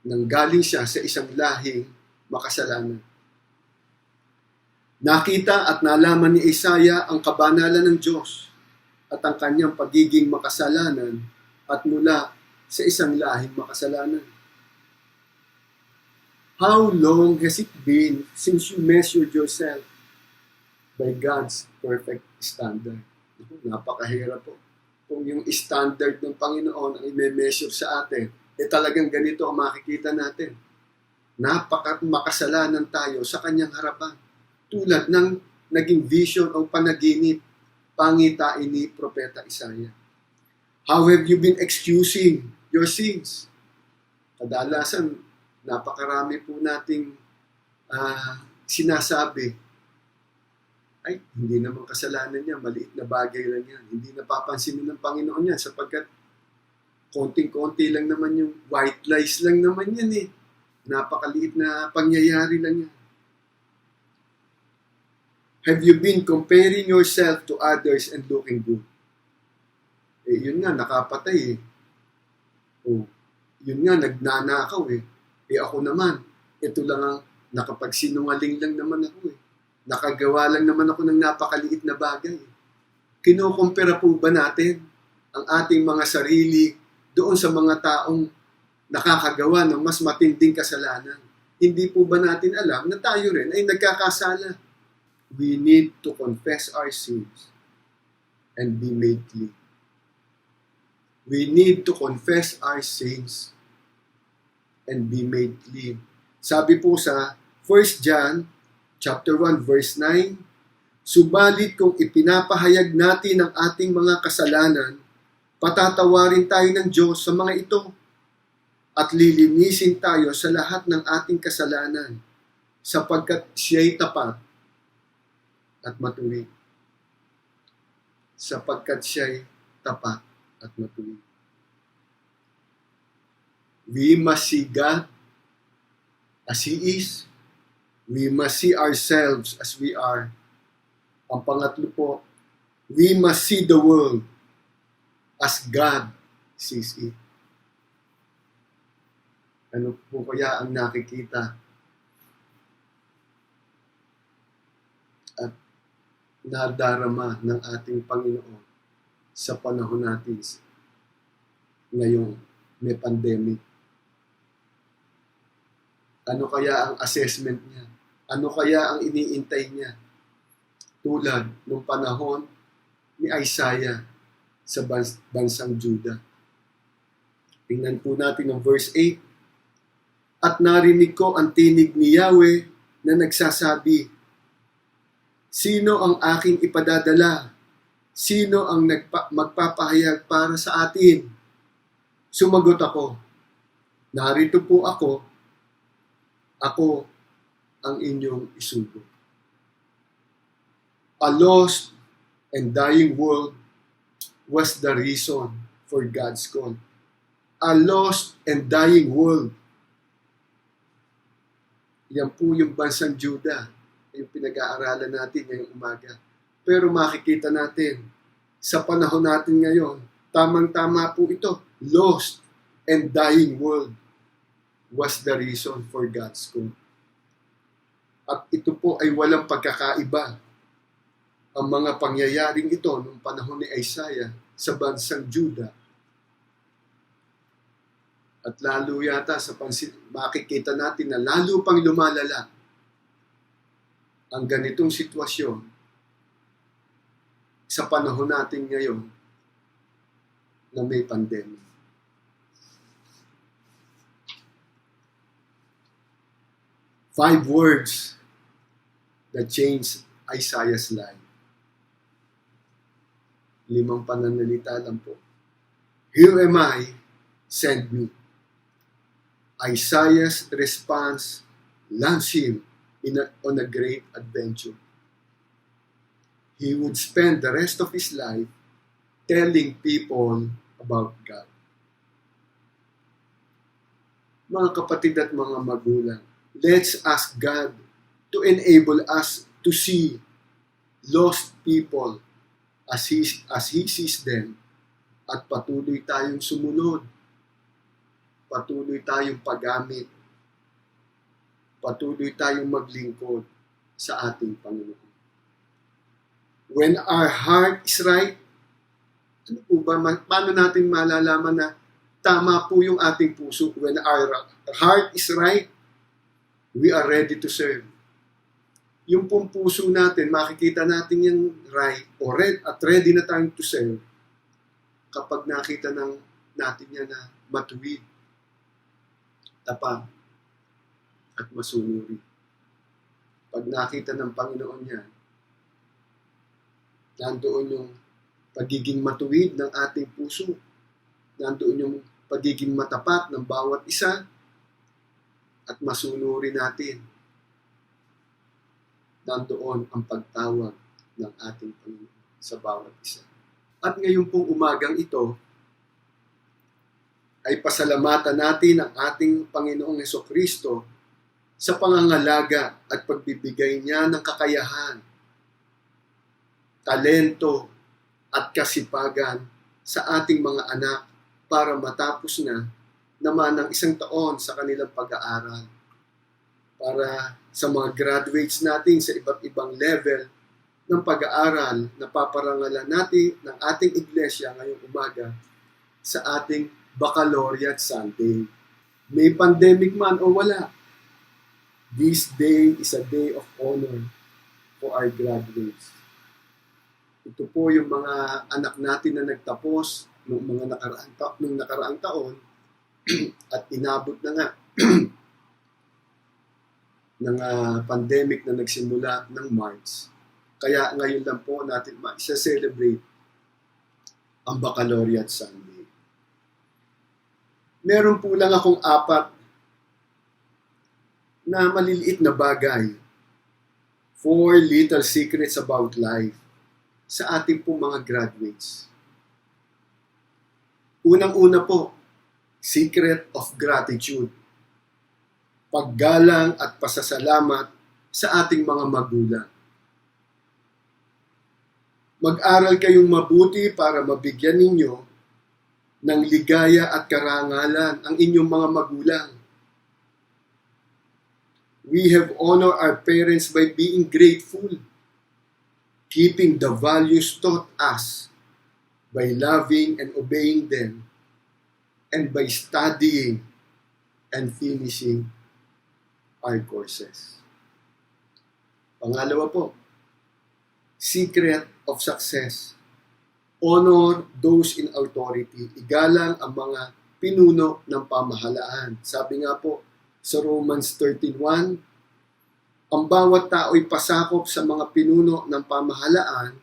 Nanggaling siya sa isang lahing makasalanan. Nakita at nalaman ni Isaiah ang kabanalan ng Diyos at ang kanyang pagiging makasalanan at mula sa isang lahing makasalanan. How long has it been since you measured yourself by God's perfect standard? Napakahirap po. Kung yung standard ng Panginoon ang i-measure sa atin, talagang ganito ang makikita natin. Makasalanan tayo sa kanyang harapan. Tulad ng naging vision o panaginip, pangitain ni Propeta Isaiah. How have you been excusing your sins? Kadalasan, napakarami po nating sinasabi, ay, hindi naman kasalanan niya, maliit na bagay lang yan. Hindi napapansinin ng Panginoon yan sapagkat konting-konti lang naman yung white lies lang naman yan eh. Napakaliit na pangyayari lang yan. Have you been comparing yourself to others and looking good? Yun nga, nakapatay eh. Yun nga, nagnanakaw eh. Ako naman, ito lang ang nakapagsinungaling lang naman ako eh. Nakagawa lang naman ako ng napakaliit na bagay. Kinukumpira po ba natin ang ating mga sarili doon sa mga taong nakakagawa ng mas matinding kasalanan? Hindi po ba natin alam na tayo rin ay nagkakasala? We need to confess our sins and be made clean. We need to confess our sins and be made clean. Sabi po sa 1 John chapter 1 verse 9, subalit kung ipinapahayag natin ang ating mga kasalanan, patatawarin tayo ng Diyos sa mga ito at lilinisin tayo sa lahat ng ating kasalanan sapagkat siya'y tapat at matuwid. Sapagkat siya'y tapat at matuwid. We must see God as He is. We must see ourselves as we are. Ang pangatlo po, we must see the world as God sees it. Ano po kaya ang nakikita at nadarama ng ating Panginoon sa panahon natin ngayong may pandemic? Ano kaya ang assessment niya? Ano kaya ang iniintay niya? Tulad ng panahon ni Isaiah sa bansang Juda. Tingnan po natin ang verse 8. At narinig ko ang tinig ni Yahweh na nagsasabi, sino ang aking ipadadala? Sino ang magpapahayag para sa atin? Sumagot ako, narito po ako ang inyong isugo. A lost and dying world was the reason for God's call. A lost and dying world. Yan po yung bansang Juda yung pinag-aaralan natin ngayong umaga. Pero makikita natin, sa panahon natin ngayon, tamang-tama po ito. Lost and dying world was the reason for God's call. At ito po ay walang pagkakaiba. Ang mga pangyayaring ito noong panahon ni Isaiah sa bansang Juda. At lalo yata makikita natin na lalo pang lumalala ang ganitong sitwasyon sa panahon natin ngayon na may pandemic. Five words that changed Isaiah's life. 5 pananalita lang po. Here am I, send me. Isaiah's response launched him on a great adventure. He would spend the rest of his life telling people about God. Mga kapatid at mga magulang, let's ask God to enable us to see lost people as He sees them at patuloy tayong sumunod. Patuloy tayong paggamit. Patuloy tayong maglingkod sa ating Panginoon. When our heart is right, ano po ba, paano natin malalaman na tama po yung ating puso? When our heart is right, we are ready to serve. Yung pong puso natin, makikita natin yung right at ready na tayong to serve kapag nakita natin yan na matuwid, tapat, at masunuri. Pag nakita ng Panginoon yan, nandoon yung pagiging matuwid ng ating puso. Nandoon yung pagiging matapat ng bawat isa at masunuri natin. Nandoon ang pagtawag ng ating Panginoon sa bawat isa. At ngayon pong umagang ito, ay pasalamatan natin ang ating Panginoong Hesukristo sa pangangalaga at pagbibigay niya ng kakayahan, talento at kasipagan sa ating mga anak para matapos na naman ang 1 taon sa kanilang pag-aaral. Para sa mga graduates natin sa iba't ibang level ng pag-aaral na paparangalan natin ng ating iglesia ngayong umaga sa ating Baccalaureate Sunday. May pandemic man o wala, this day is a day of honor for our graduates. Ito po yung mga anak natin na nagtapos nung nakaraang taon at inabot na nga ng pandemic na nagsimula ng March. Kaya ngayon lang po natin ma-celebrate ang Baccalaureate Sunday. Meron po lang akong 4 na maliliit na bagay. 4 little secrets about life sa ating po mga graduates. Unang-una po, secret of gratitude. Paggalang at pasasalamat sa ating mga magulang. Mag-aral kayong mabuti para mabigyan ninyo ng ligaya at karangalan ang inyong mga magulang. We have honored our parents by being grateful, keeping the values taught us by loving and obeying them, and by studying and finishing our courses. Pangalawa po, secret of success. Honor those in authority. Igalang ang mga pinuno ng pamahalaan. Sabi nga po sa Romans 13:1, ang bawat tao'y pasakop sa mga pinuno ng pamahalaan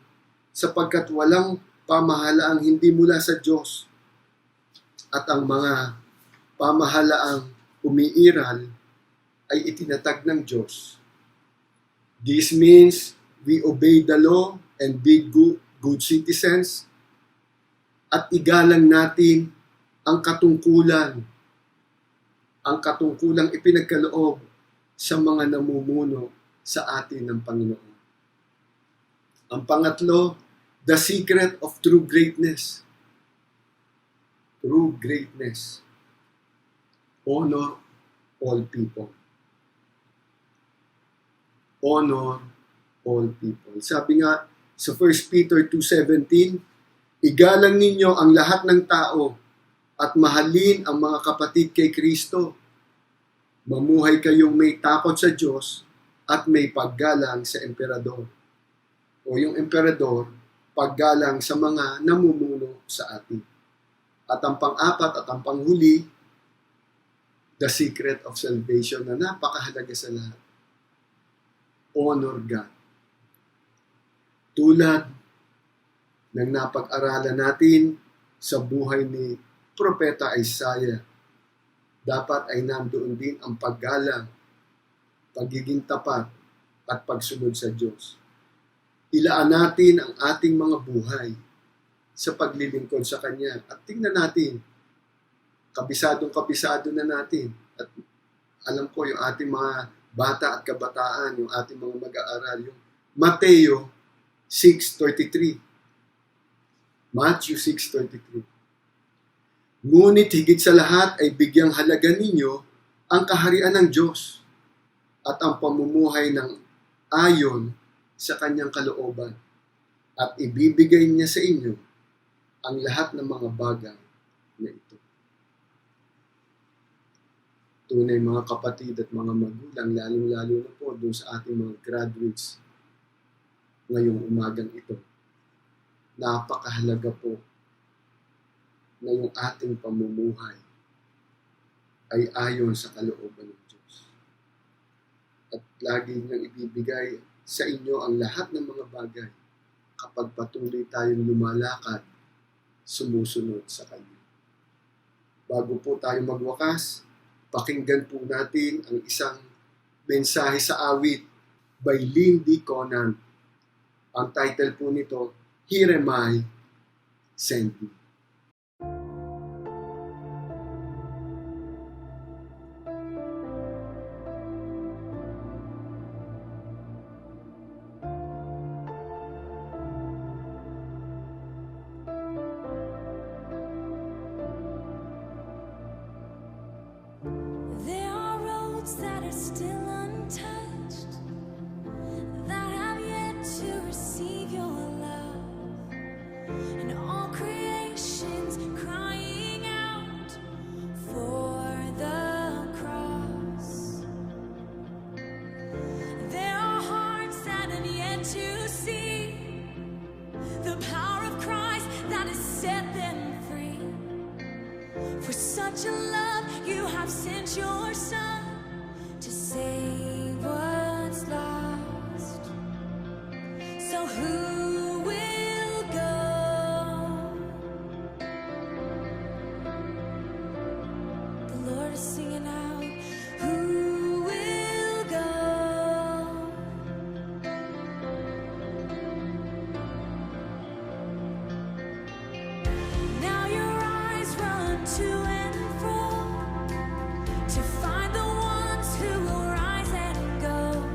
sapagkat walang pamahalaang hindi mula sa Diyos. At ang mga pamahalaang umiiral ay itinatag ng Diyos. This means we obey the law and be good citizens at igalang natin ang katungkulang ipinagkaloob sa mga namumuno sa atin ng Panginoon. Ang pangatlo, the secret of true greatness. True greatness. Honor all people. Honor all people. Sabi nga sa 1 Peter 2:17, igalang ninyo ang lahat ng tao at mahalin ang mga kapatid kay Kristo. Mamuhay kayong may takot sa Diyos at may paggalang sa emperador. O yung emperador, paggalang sa mga namumuno sa atin. At ang pang-apat at ang panghuli, the secret of salvation na napakahalaga sa lahat. Honor God. Tulad ng napag-aralan natin sa buhay ni Propeta Isaiah, dapat ay nandoon din ang paggalang, pagiging tapat, at pagsunod sa Diyos. Ilaan natin ang ating mga buhay sa paglilingkod sa Kanya. At tingnan natin, kabisado na natin. At alam ko yung ating mga bata at kabataan, yung ating mga mag-aaral, yung Mateo 6:33. Matthew 6:33. Ngunit higit sa lahat ay bigyang halaga ninyo ang kaharian ng Diyos at ang pamumuhay ng ayon sa Kanyang kalooban, at ibibigay niya sa inyo ang lahat ng mga bagay na ito. Tunay mga kapatid at mga magulang, lalong-lalo na po doon sa ating mga graduates ngayong umagang ito, napakahalaga po na yung ating pamumuhay ay ayon sa kalooban ng Diyos. At lagi niyang ibibigay sa inyo ang lahat ng mga bagay kapag patuloy tayong lumalakad, sumusunod sa Kanya. Bago po tayo magwakas, pakinggan po natin ang isang mensahe sa awit by Lindy Conan. Ang title po nito, Here Am I, Send Me. There are roads that are still untouched, that have yet to receive your love, and all creation's crying out for the cross. There are hearts that have yet to see the power of Christ that has set them free. For such a love you have sent your Son to save what's lost. So who will go? The Lord is singing out, who will go? Now your eyes run to and fro to find the ones who will rise and go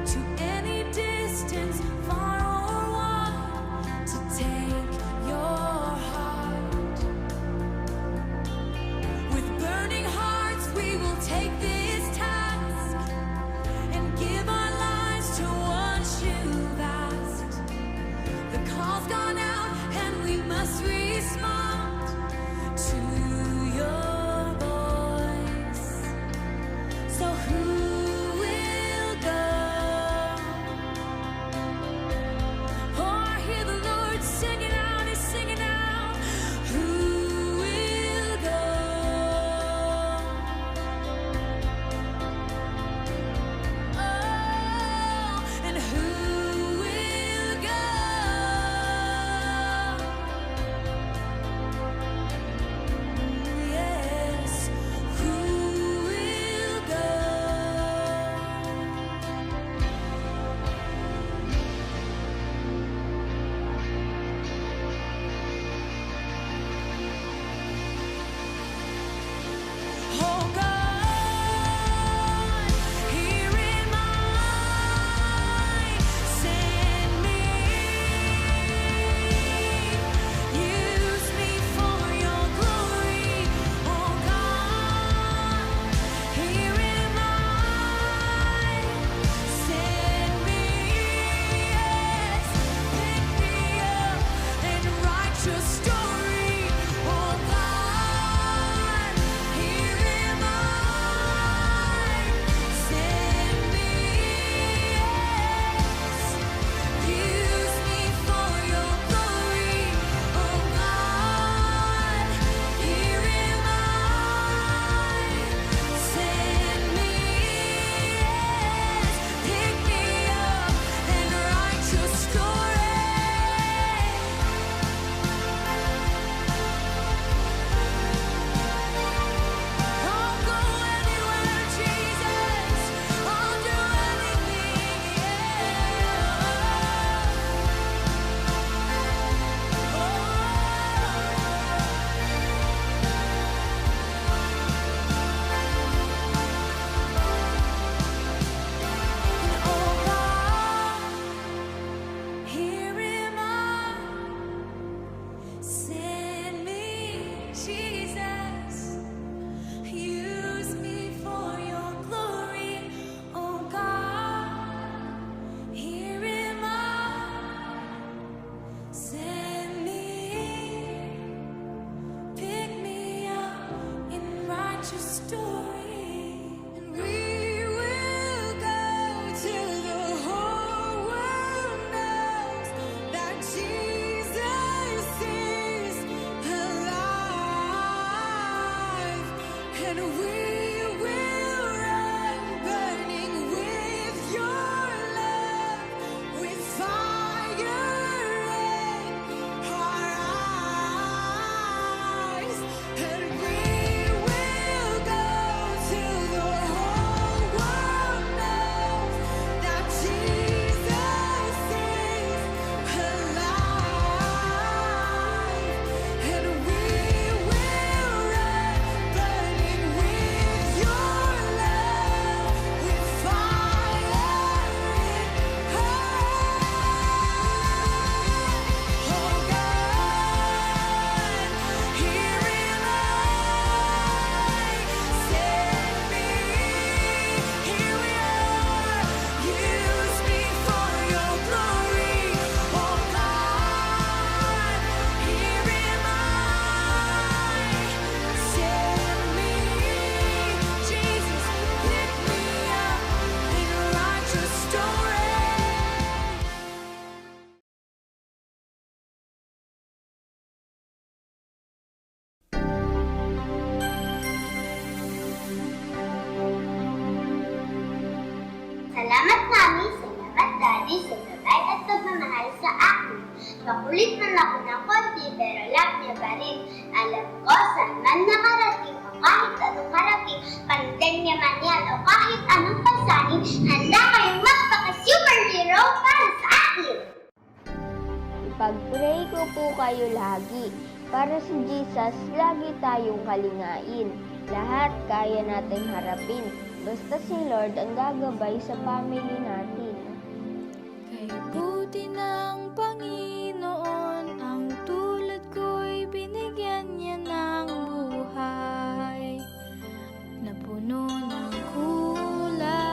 to any distance, far or wide, to take your heart. With burning hearts we will take this your story. And we will go till the whole world knows that Jesus is alive. And we will run burning with your love, with fire in our eyes. And we will go till the whole world knows that Jesus is alive. And we will run burning with your love, with fire in our eyes. Oh God, here am I, send me. Here we are, use me for your glory. Oh God, here am I, send me. Jesus, pick me up and write your story. Salamat Mami, salamat Daddy sa gabay at pagmamahal sa akin. Makulit man ako ng konti pero love niya pa rin. Alam ko saan man nakarating o kahit anong harapin, pandan niya man yan o kahit anong pasanin, handa kayong magpaka-superhero para sa akin. Ipag-pray ko po kayo lagi. Para si Jesus, lagi tayong kalingain. Lahat kaya nating harapin. Basta si Lord ang gagabay sa family natin. Kay buti ng Panginoon, ang tulad ko'y binigyan niya ng buhay na puno ng kulay.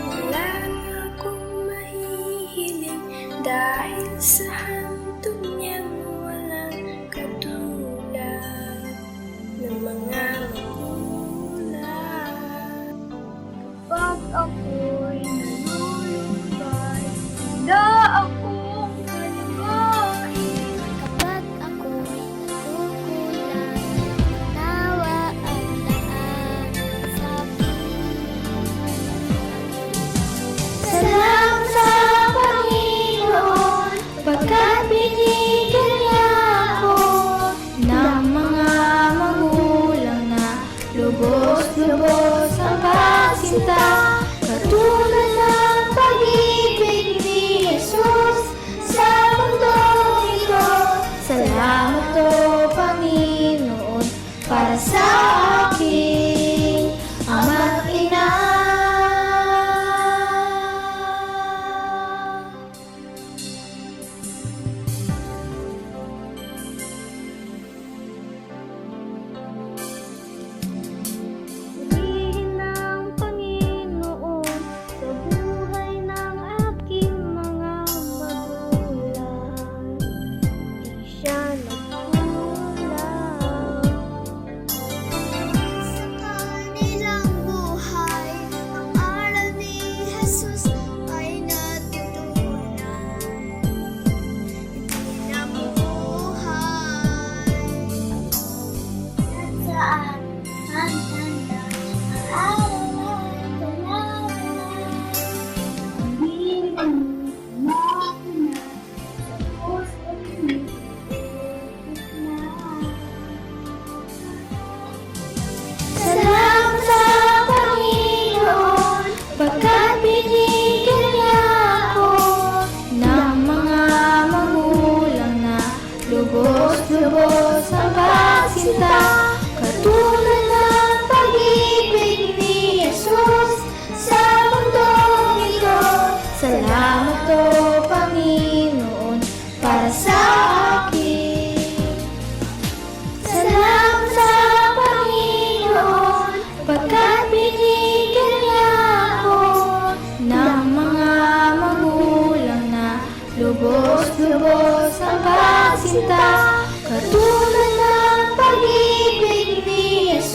Wala na akong mahihiling dahil sa handog niyang walang katulad ng mga Pag ako'y nalulumbay, na akong kalumain. Kapag ako'y natukulan, nawa ang daan sa Salamat sa Panginoon, pagkat binigyan niya ako ng mga magulang na lubos-lubos ang pagsinta, katulad ng pag-ibig ni Jesus sa mundong ito. Salamat o Panginoon para sa aking ama't ina. Purihin ng Panginoon sa buhay ng aking mga magulang. Di siya nagkulang. Sa kanilang buhay, ang aral ni Jesus ay natutunan. Hindi na buhay. At saan ang tanda, ang araw ay kailangan. Ang bilang natin na sa puso ni Salamat sa Panginoon, pagkat binigyan niya ako ng mga magulang na lubos-lubos ang pagsinta, katulad ng pag-ibig ni Jesus sa mundong ito. Salamat o Panginoon para sa akin. Salamat sa Panginoon, pagkat binigyan niya ako ng mga magulang na lubos-lubos ang pagsinta, katulad ng pag-ibig ni Jesus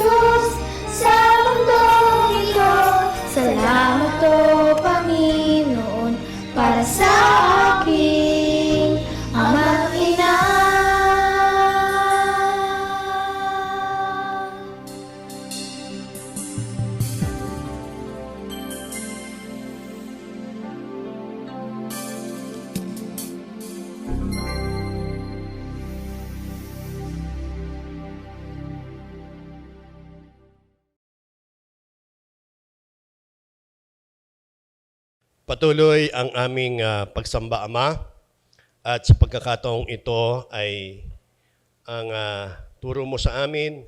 Patuloy ang aming pagsamba, Ama, at sa pagkakataong ito ay ang turo mo sa amin,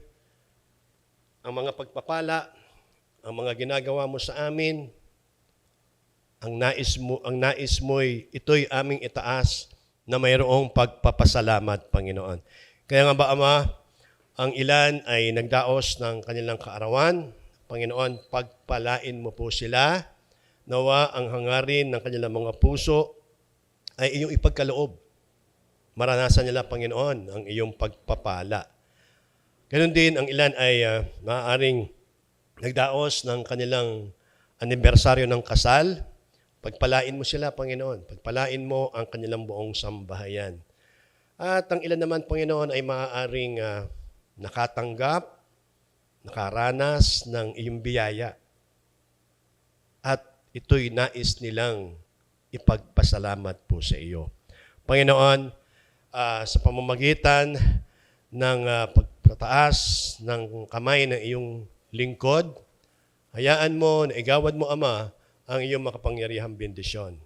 ang mga pagpapala, ang mga ginagawa mo sa amin, ang nais mo'y ito'y aming itaas na mayroong pagpapasalamat, Panginoon. Kaya nga ba, Ama, ang ilan ay nagdaos ng kanilang kaarawan, Panginoon, pagpalain mo po sila. Nawa ang hangarin ng kanilang mga puso ay iyong ipagkaloob. Maranasan nila, Panginoon, ang iyong pagpapala. Ganon din, ang ilan ay maaaring nagdaos ng kanilang anibersaryo ng kasal. Pagpalain mo sila, Panginoon. Pagpalain mo ang kanilang buong sambahayan. At ang ilan naman, Panginoon, ay maaaring nakatanggap, nakaranas ng iyong biyaya. At ito'y nais nilang ipagpasalamat po sa iyo. Panginoon, sa pamamagitan ng pagtataas ng kamay ng iyong lingkod, hayaan mo na igawad mo, Ama, ang iyong makapangyarihang bendisyon.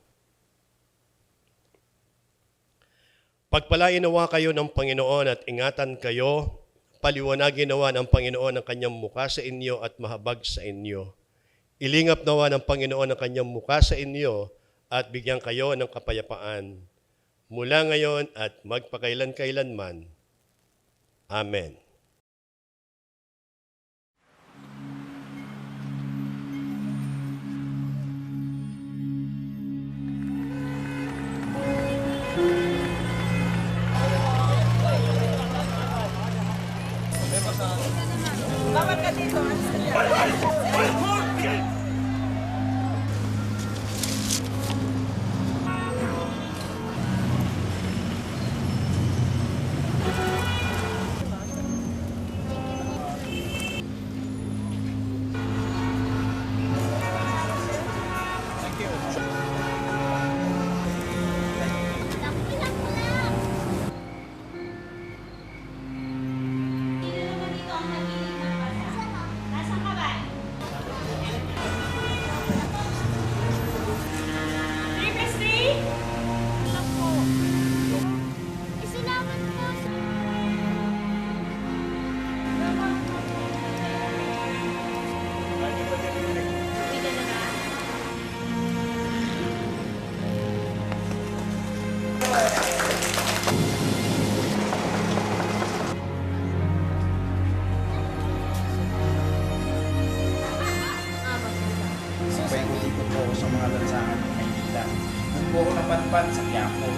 Pagpalain nawa kayo ng Panginoon at ingatan kayo, paliwanagin nawa ng Panginoon ang kanyang mukha sa inyo at mahabag sa inyo. Ilingap nawa ng Panginoon ang kanyang mukha sa inyo at bigyan kayo ng kapayapaan mula ngayon at magpakailan-kailanman. Amen. Ikot po ako sa mga lansangan ng Maynila. Doon po ako napadpad sa Quiapo.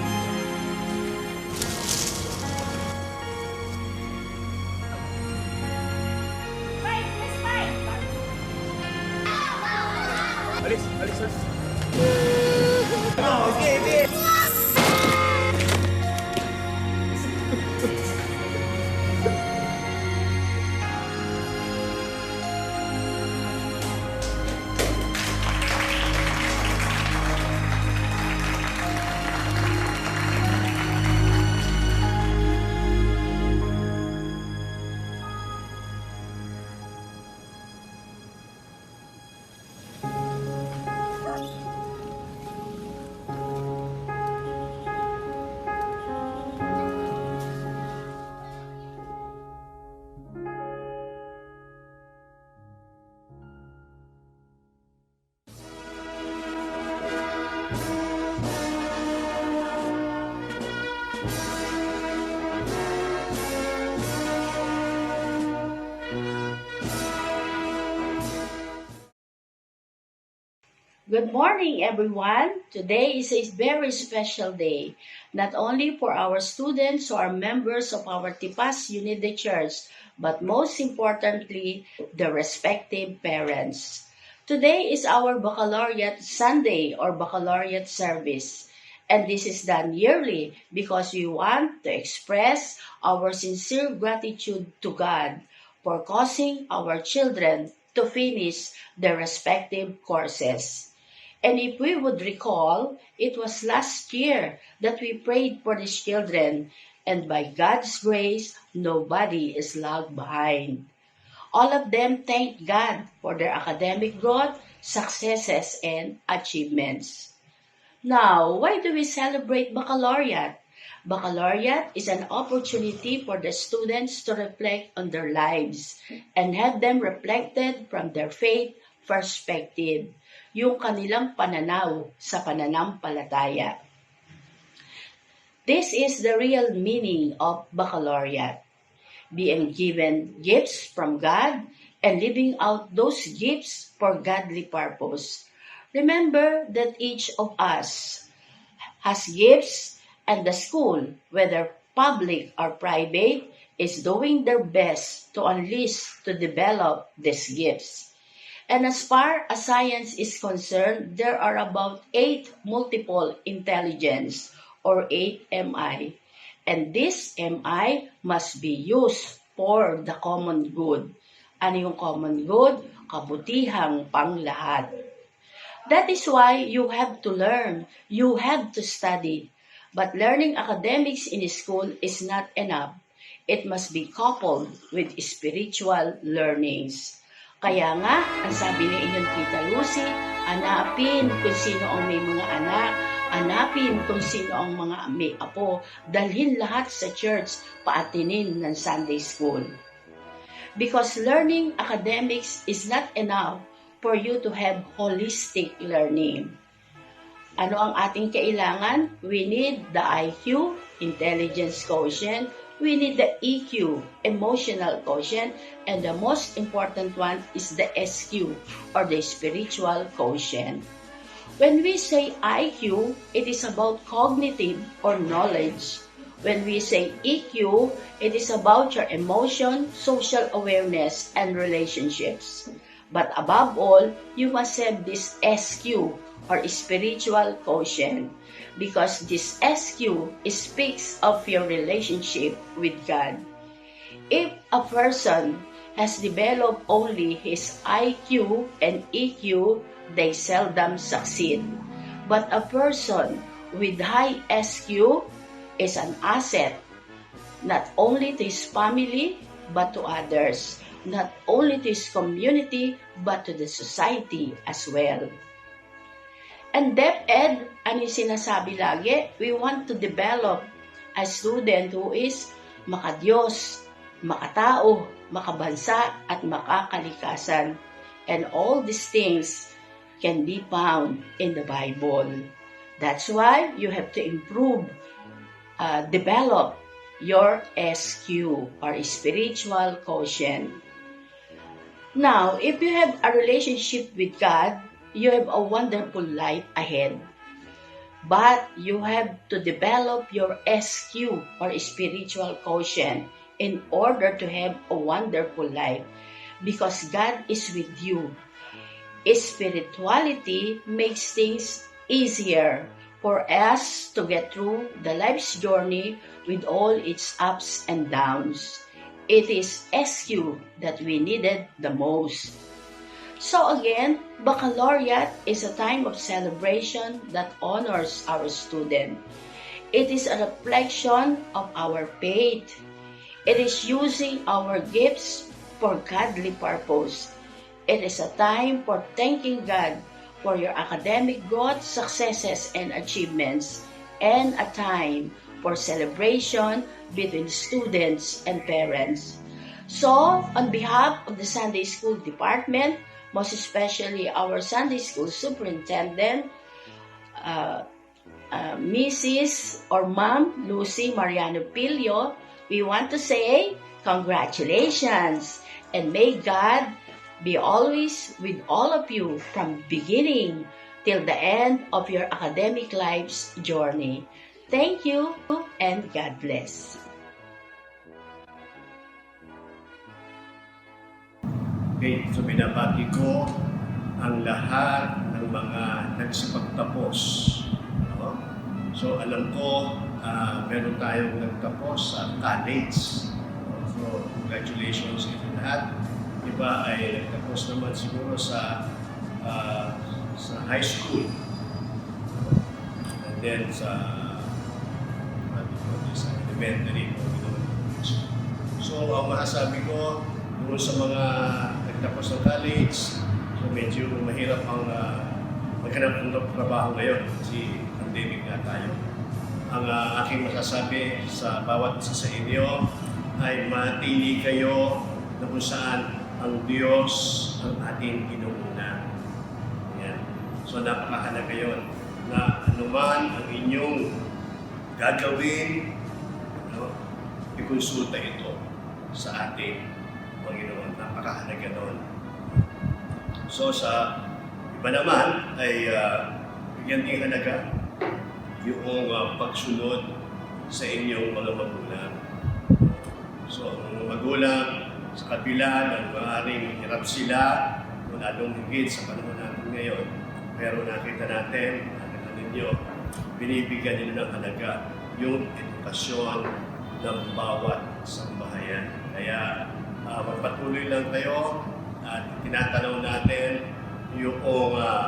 Good morning, everyone. Today is a very special day, not only for our students who are members of our Tipas Unity Church, but most importantly, the respective parents. Today is our Baccalaureate Sunday or Baccalaureate service, and this is done yearly because we want to express our sincere gratitude to God for causing our children to finish their respective courses. And if we would recall, it was last year that we prayed for these children, and by God's grace, nobody is lagged behind. All of them thanked God for their academic growth, successes, and achievements. Now, why do we celebrate baccalaureate? Baccalaureate is an opportunity for the students to reflect on their lives and have them reflected from their faith perspective, yung kanilang pananaw sa pananampalataya. This is the real meaning of baccalaureate, being given gifts from God and living out those gifts for godly purpose. Remember that each of us has gifts, and the school, whether public or private, is doing their best to unleash, to develop these gifts. And as far as science is concerned, there are about 8 multiple intelligence, or 8 MI. And this MI must be used for the common good. Ano yung common good? Kabutihang panglahat. That is why you have to learn, you have to study. But learning academics in school is not enough. It must be coupled with spiritual learnings. Kaya nga, ang sabi ni inyong Tita Lucy, hanapin kung sino ang may mga anak, hanapin kung sino ang mga may apo, dalhin lahat sa church, paatinin ng Sunday school. Because learning academics is not enough for you to have holistic learning. Ano ang ating kailangan? We need the IQ, intelligence quotient. We need the EQ, emotional quotient. And the most important one is the SQ, or the spiritual quotient. When we say IQ, it is about cognitive or knowledge. When we say EQ, it is about your emotion, social awareness, and relationships. But above all, you must have this SQ, or spiritual quotient, because this SQ speaks of your relationship with God. If a person has developed only his IQ and EQ, they seldom succeed. But a person with high SQ is an asset, not only to his family, but to others, not only to his community, but to the society as well. And DepEd, ano yung sinasabi lagi? We want to develop a student who is makadiyos, makatao, makabansa, at makakalikasan. And all these things can be found in the Bible. That's why you have to improve, develop your SQ, or spiritual quotient. Now, if you have a relationship with God, you have a wonderful life ahead. But you have to develop your SQ, or spiritual quotient, in order to have a wonderful life, because God is with you. Spirituality makes things easier for us to get through the life's journey with all its ups and downs. It is SQ that we needed the most. So again, baccalaureate is a time of celebration that honors our student. It is a reflection of our faith. It is using our gifts for godly purpose. It is a time for thanking God for your academic growth, successes, and achievements, and a time for celebration between students and parents. So, on behalf of the Sunday School Department, most especially our Sunday School Superintendent, Mrs. or Ma'am Lucy Mariano Pilio, we want to say congratulations, and may God be always with all of you from beginning till the end of your academic life's journey. Thank you and God bless. Okay, so binabati ko ang lahat ng mga nagsipagtapos. No? So alam ko, meron tayong nagtapos sa college. So congratulations sa lahat. Iba ay nagtapos naman siguro sa high school. And then sa elementary. So ang masasabi ko, doon sa mga nagtapos ng college, so So medyo mahirap ang maghanap ng trabaho ngayon kasi pandemic nga tayo. Ang aking masasabi sa bawat isa sa inyo ay matili kayo na kung saan ang Diyos ang ating inuuna. Yan. So napakahalaga yun na anuman ang inyong gagawin, ikonsulta ito sa ating Panginoon. Napakahalaga noon. So sa iba naman ay bigyan din halaga yung pagsunod sa inyong mga magulang. So ang mga magulang sa kabila ng maaaring hirap sila o lalong higit sa panahon natin ngayon, pero nakita natin, nakita ninyo, binibigyan nila ng halaga yung edukasyon ng bawat sambahayan. Kaya magpatuloy lang kayo at tinatanaw natin yung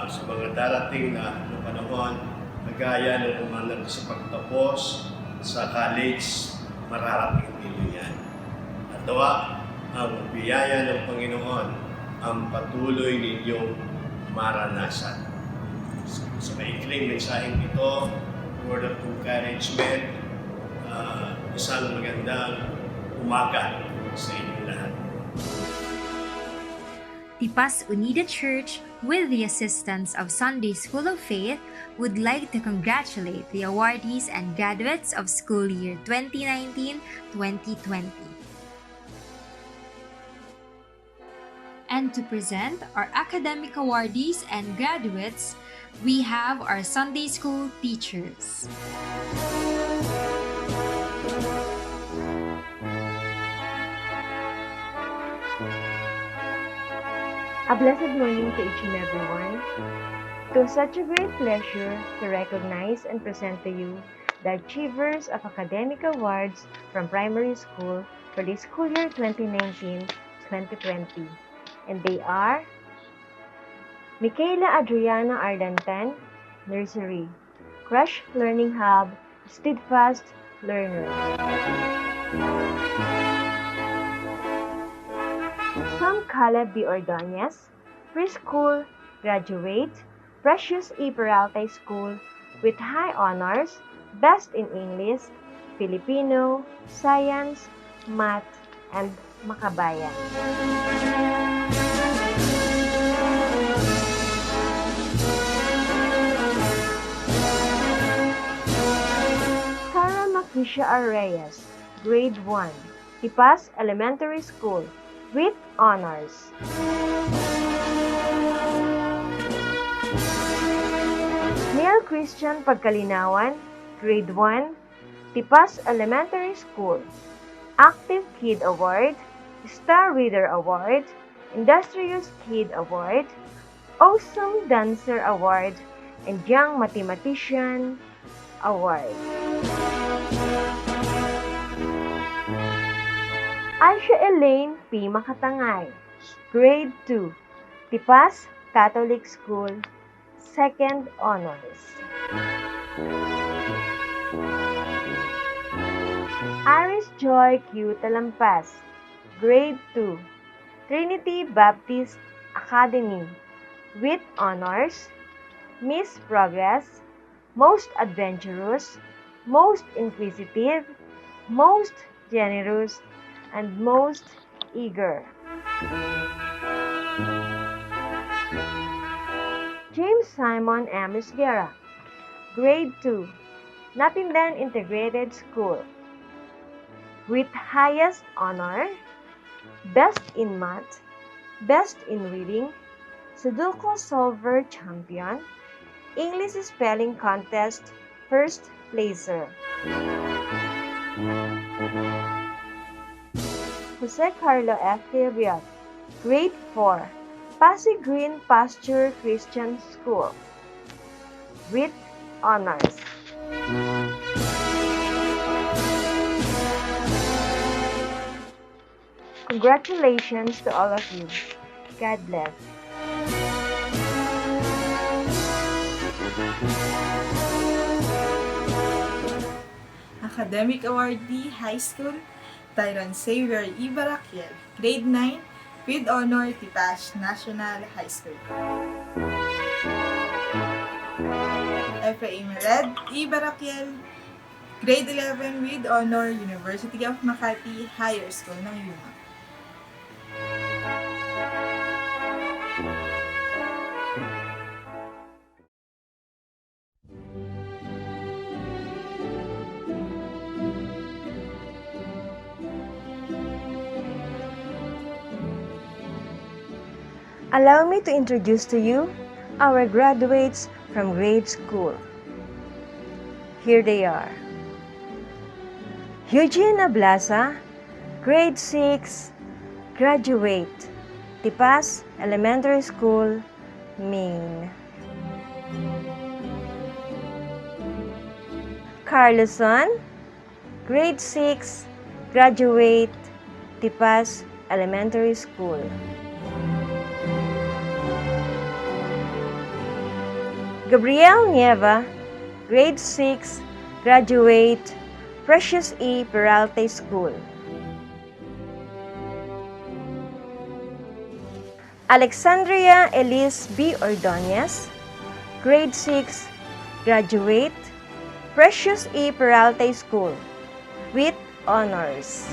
sa mga darating na panahon, kagaya ng umanag sa pagtapos sa college, mararating din yan. At dawa, ang biyaya ng Panginoon ang patuloy ninyong maranasan. Sa maikling mensaheng ito, word of encouragement, isang magandang umaga sa inyong lahat. Tipas Unida Church, with the assistance of Sunday School of Faith, would like to congratulate the awardees and graduates of school year 2019-2020. And to present our academic awardees and graduates, we have our Sunday School teachers. A blessed morning to each and everyone. It was such a great pleasure to recognize and present to you the achievers of academic awards from primary school for the school year 2019-2020. And they are Michaela Adriana Ardanten, Nursery, Crush Learning Hub, Steadfast Learner. Sam Caleb B. Ordonez, Preschool Graduate, Precious E. Peralta School with high honors, Best in English, Filipino, Science, Math, and Makabayan. Sarah Makisha R. Reyes, Grade 1, Tipas Elementary School, with honors. Neil Christian Pagkalinawan, Grade 1, Tipas Elementary School, Active Kid Award, Star Reader Award, Industrious Kid Award, Awesome Dancer Award, and Young Mathematician Award. Aisha Elaine P. Makatangay, Grade 2, Tipas Catholic School, 2nd Honors. Iris Joy Q. Talampas, Grade 2, Trinity Baptist Academy, with honors, Miss Progress, Most Adventurous, Most Inquisitive, Most Generous, and most eager. James Simon M. Esguerra, Grade 2, Napindan Integrated School, with highest honor, Best in Math, Best in Reading, Sudoku Solver Champion, English Spelling Contest First Placer. Jose Carlo F. Tilbiot, Grade 4, Pasig Green Pasture Christian School, with honors. Congratulations to all of you. God bless. Academic Awardee High School, Tyron Xavier E. Barakiel, Grade 9, With honor, Tipash National High School. Ephraim Red E. Barakiel, Grade 11 with honor, University of Makati Higher School ng Yuma. Allow me to introduce to you our graduates from grade school. Here they are. Eugene Ablasa, grade 6, graduate, Tipas Elementary School, Maine. Carlson, grade 6, graduate, Tipas Elementary School. Gabriel Nieva, grade 6, graduate, Precious E. Peralta School. Alexandria Elise B. Ordonez, grade 6, graduate, Precious E. Peralta School, with honors.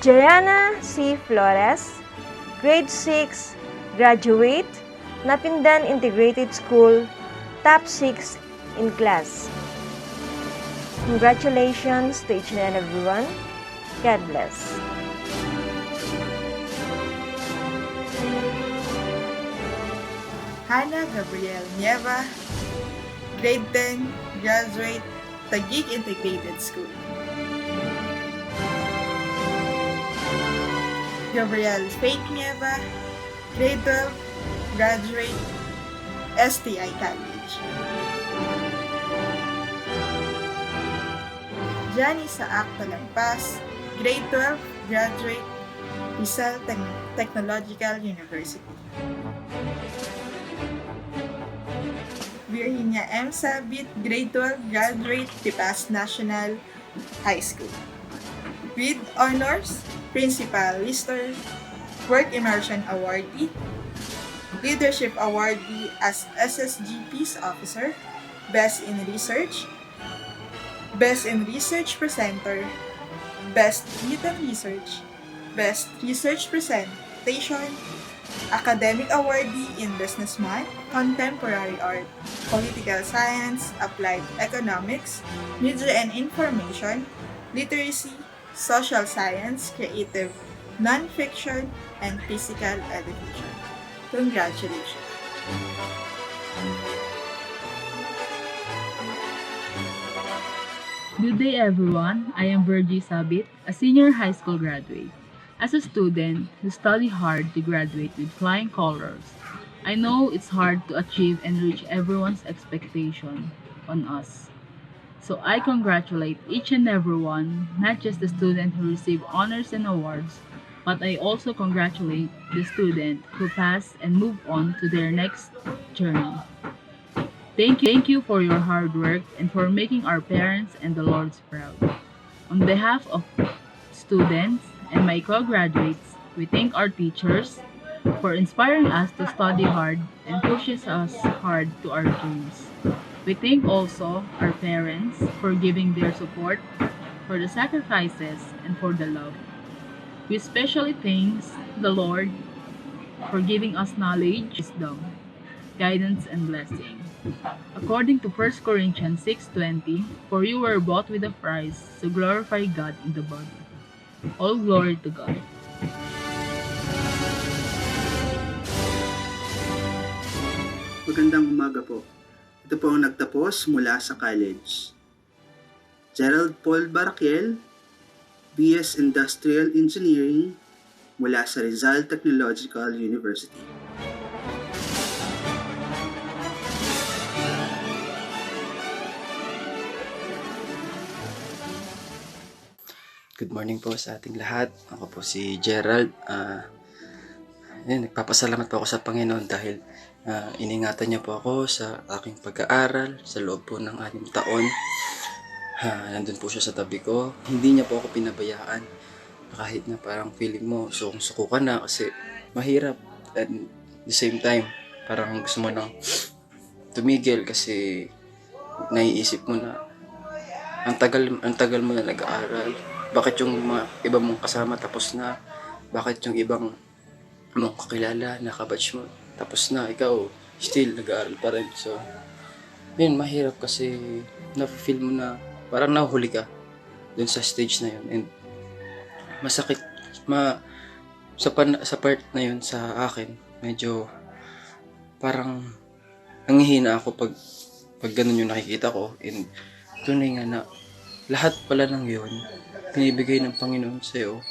Jayana C. Flores, grade 6, graduate, Napindan Integrated School, top 6 in class. Congratulations to each and everyone. God bless. Hannah Gabriel Nieva, grade 10, graduate, Taguig Integrated School. Gabriel Faith Nieva, grade 12, graduate, STI College. Jani Saak Talampas, grade 12, graduate, Rizal Technological University. Virginia M. Sabit, grade 12, graduate, Tipas National High School. With honors, Principal Lister, Work Immersion Awardee, Leadership Awardee as SSG Peace Officer, Best in Research, Best in Research Presenter, Best Written Research, Best Research Presentation, Academic Awardee in Business Math, Contemporary Art, Political Science, Applied Economics, Media and Information, Literacy, Social Science, Creative, Non-Fiction, and Physical Education. Congratulations! Good day everyone, I am Virgie Sabit, a senior high school graduate. As a student who study hard to graduate with flying colors, I know it's hard to achieve and reach everyone's expectation on us. So I congratulate each and everyone, not just the student who received honors and awards, but I also congratulate the student who passed and moved on to their next journey. Thank you for your hard work and for making our parents and the Lords proud. On behalf of students and my co-graduates, we thank our teachers for inspiring us to study hard and pushes us hard to our dreams. We thank also our parents for giving their support, for the sacrifices, and for the love. We especially thank the Lord for giving us knowledge, wisdom, guidance, and blessing. According to 1 Corinthians 6:20, for you were bought with a price, so glorify God in the body. All glory to God. Magandang umaga po. Ito po ang nagtapos mula sa college. Gerald Paul Barakiel, BS Industrial Engineering mula sa Rizal Technological University. Good morning po sa ating lahat. Ako po si Gerald. Nagpapasalamat po ako sa Panginoon dahil iningatan niya po ako sa aking pag-aaral sa loob po ng 6 taon. nandun po siya sa tabi ko. Hindi niya po ako pinabayaan. Kahit na parang feeling mo, suko ka na kasi mahirap. At the same time, parang gusto mo nang tumigil kasi naiisip mo na ang tagal mo na nag-aaral. Bakit yung mga iba mong kasama tapos na? Bakit yung ibang mong kakilala, nakabatch mo, tapos na, ikaw still nag-aaral pa rin. So, yun, mahirap kasi na-feel mo na parang nahuli ka dun sa stage na yun. And masakit, sa part na yun sa akin, medyo parang nanghihina ako pag ganun yung nakikita ko. And tunay nga na lahat pala ng yun binibigay ng Panginoon sa'yo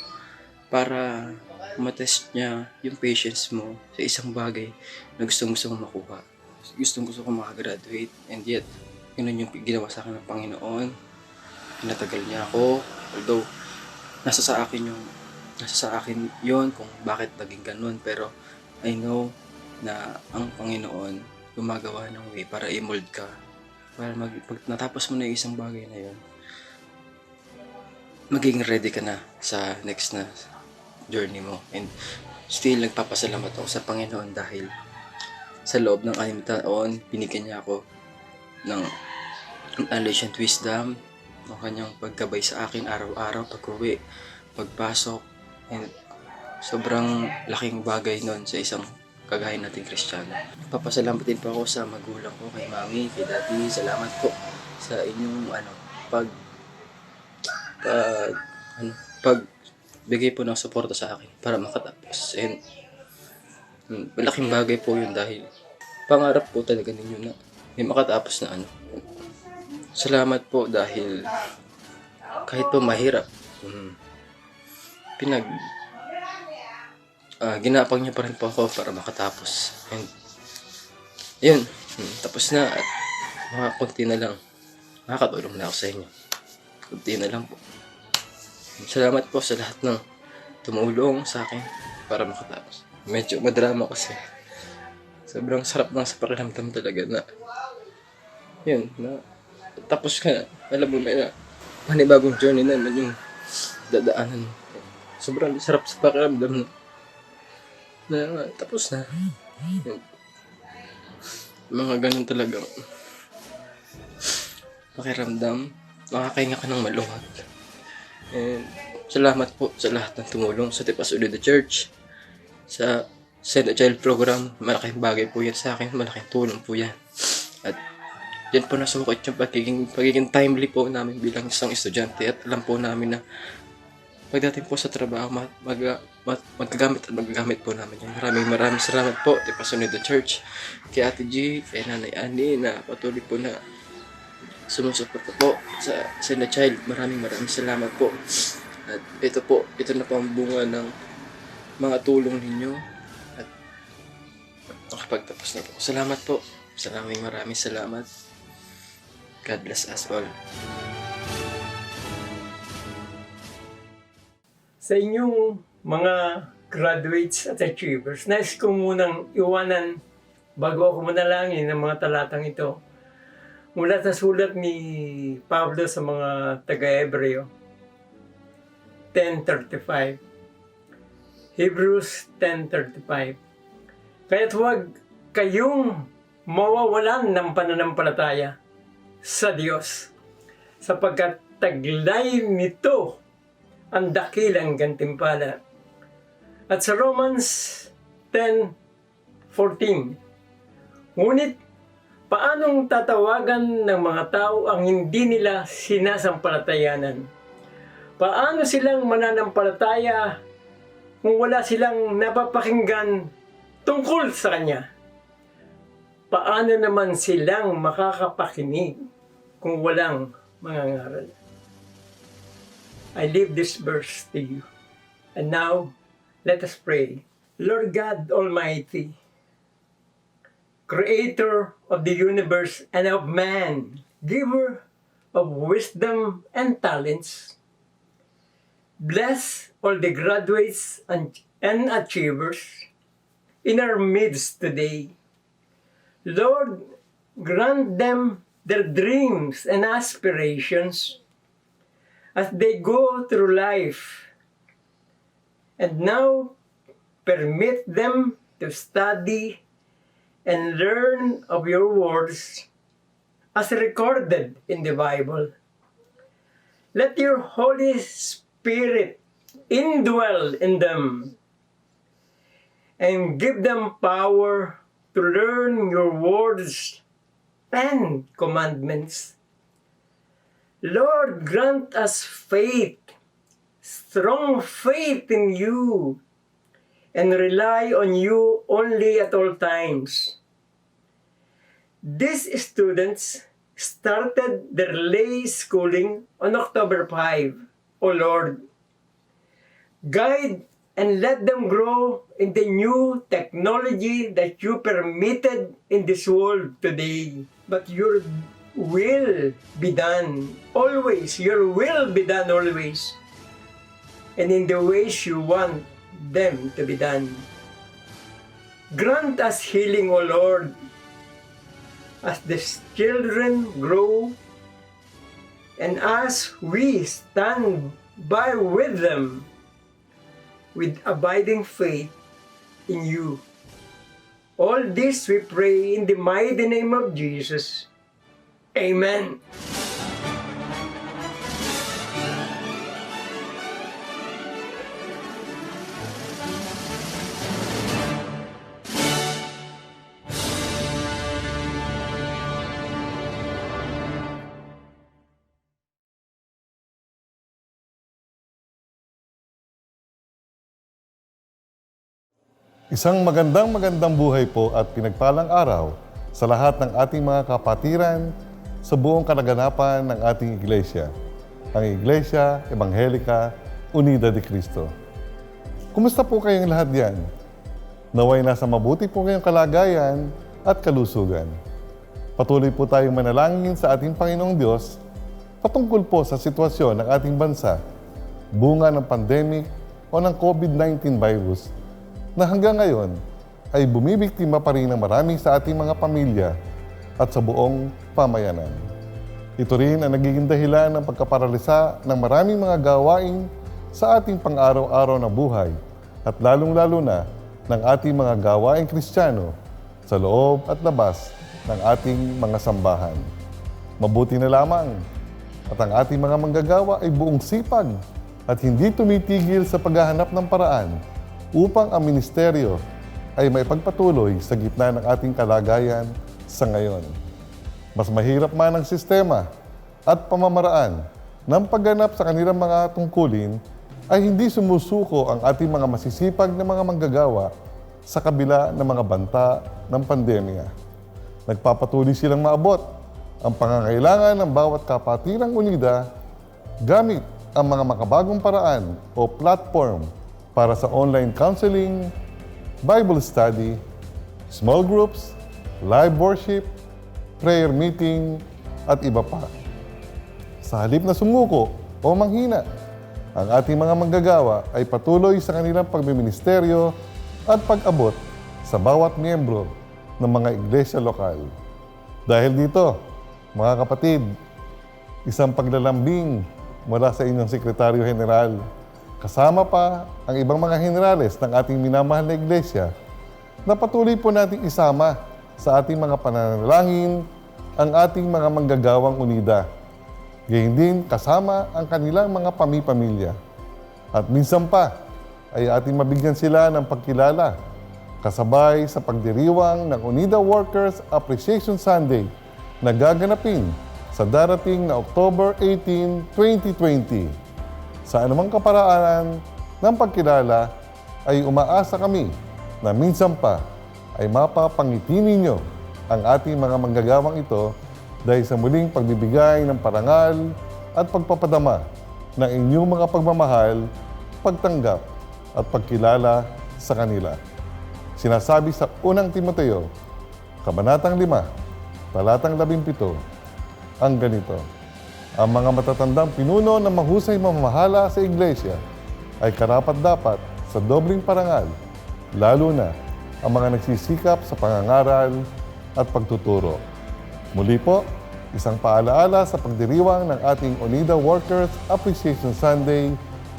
para matest niya yung patience mo sa isang bagay na gusto mo makuha. Gusto ko makagraduate, and yet ganun yung ginawa sa akin ng Panginoon. Pinatagal niya ako, although nasa sa akin yun kung bakit naging ganun, pero I know na ang Panginoon gumagawa ng way para i-mold ka, para pag natapos mo na yung isang bagay na yun, maging ready ka na sa next na journey mo. And still nagpapasalamat ako sa Panginoon dahil sa loob ng 6 taon, binigyan niya ako ng knowledge and wisdom, ng kanyang paggabay sa akin araw-araw, pag-uwi, pagpasok, and sobrang laking bagay nun sa isang kagaya nating Kristiyano. Papasalamat din po ako sa magulang ko, kay Mami, kay Daddy. Salamat po sa inyong pagbigay po ng suporta sa akin para makatapos. And malaking bagay po yun dahil pangarap po talaga ninyo na may makatapos na Salamat po dahil kahit po mahirap, ginapang niyo pa rin po ako para makatapos. And yun, tapos na at mga konti na lang. Nakakatulong na ako sa inyo. Konti na lang po. Salamat po sa lahat ng tumulong sa akin para makatapos. Medyo madrama kasi. Sobrang sarap ng sa pakiramdam talaga na yun, na tapos ka na. Alam mo na panibagong journey naman yung dadaanan. Sobrang sarap sa pakiramdam na tapos na. Yun. Mga ganun talaga pakiramdam. Makakahinga ka ng maluwag. And salamat po sa lahat ng tumulong sa Tipas Unida Church, sa Send a Child program. Malaking bagay po yan sa akin, malaking tulong po yan. At yan po nasukot yung pagiging timely po namin bilang isang estudyante. At alam po namin na pagdating po sa trabaho, magagamit po namin yan. Maraming salamat po, Tipas Unida Church, kay Ate G, kay Nanay Annie, na patuloy po na sumusuporta po sa Send a Child. Maraming salamat po. At ito na po ang bunga ng mga tulong ninyo at nakapagtapos na po. Salamat po. Maraming salamat. God bless us all. Sa inyong mga graduates at achievers, nais ko munang iwanan bago ako manalangin ng mga talatang ito. Mula sa sulat ni Pablo sa mga taga-Hebreo, 10:35. Hebrews 10:35. Kaya't huwag kayong mawawalan ng pananampalataya sa Diyos, sapagkat taglay nito ang dakilang gantimpala. At sa Romans 10:14, ngunit paanong tatawagan ng mga tao ang hindi nila sinasampalatayanan? Paano silang mananampalataya kung wala silang napapakinggan tungkol sa Kanya? Paano naman silang makakapakinig kung walang mangangaral? I leave this verse to you. And now, let us pray. Lord God Almighty, Creator of the universe and of man, giver of wisdom and talents, bless all the graduates and achievers in our midst today. Lord, grant them their dreams and aspirations as they go through life. And now, permit them to study and learn of your words as recorded in the Bible. Let your Holy Spirit indwell in them and give them power to learn your words and commandments. Lord, grant us faith, strong faith in you, and rely on you only at all times. These students started their lay schooling on October 5. O Lord, guide and let them grow in the new technology that you permitted in this world today. But your will be done always. Your will be done always. And in the ways you want them to be done. Grant us healing, O Lord, as the children grow and as we stand by with them with abiding faith in you. All this we pray in the mighty name of Jesus. Amen. Isang magandang buhay po at pinagpalang araw sa lahat ng ating mga kapatiran sa buong kalaganapan ng ating iglesia, ang Iglesia Ebanghelika Unida de Cristo. Kumusta po kayong lahat diyan? Naway nasa mabuti po kayong kalagayan at kalusugan. Patuloy po tayong manalangin sa ating Panginoong Diyos patungkol po sa sitwasyon ng ating bansa, bunga ng pandemic o ng COVID-19 virus na hanggang ngayon ay bumibiktima pa rin ng marami sa ating mga pamilya at sa buong pamayanan. Ito rin ang nagiging dahilan ng pagkaparalisa ng maraming mga gawain sa ating pang-araw-araw na buhay at lalong-lalo na ng ating mga gawain Kristiyano sa loob at labas ng ating mga sambahan. Mabuti na lamang at ang ating mga manggagawa ay buong sipag at hindi tumitigil sa paghahanap ng paraan upang ang ministeryo ay maipagpatuloy sa gitna ng ating kalagayan sa ngayon. Mas mahirap man ang sistema at pamamaraan ng pagganap sa kanilang mga tungkulin ay hindi sumusuko ang ating mga masisipag na mga manggagawa sa kabila ng mga banta ng pandemya. Nagpapatuloy silang maabot ang pangangailangan ng bawat kapatirang unida gamit ang mga makabagong paraan o platform para sa online counseling, Bible study, small groups, live worship, prayer meeting, at iba pa. Sa halip na sumuko o manghina, ang ating mga manggagawa ay patuloy sa kanilang pagmiministeryo at pag-abot sa bawat miyembro ng mga iglesia lokal. Dahil dito, mga kapatid, isang paglalambing mula sa inyong Sekretaryo General, kasama pa ang ibang mga generales ng ating minamahal na iglesia, na patuloy po nating isama sa ating mga pananalangin ang ating mga manggagawang unida. Gayun din kasama ang kanilang mga pamilya. At minsan pa ay ating mabigyan sila ng pagkilala kasabay sa pagdiriwang ng Unida Workers Appreciation Sunday na gaganapin sa darating na October 18, 2020. Sa anumang kaparaanan ng pagkilala ay umaasa kami na minsan pa ay mapapangiti ninyo ang ating mga manggagawang ito dahil sa muling pagbibigay ng parangal at pagpapadama ng inyong mga pagmamahal, pagtanggap at pagkilala sa kanila. Sinasabi sa unang Timoteo, Kabanatang 5, Talatang 17, ang ganito: ang mga matatandang pinuno na mahusay mamamahala sa iglesia ay karapat-dapat sa dobling parangal, lalo na ang mga nagsisikap sa pangangaral at pagtuturo. Muli po, Isang paalaala sa pagdiriwang ng ating Oneida Workers Appreciation Sunday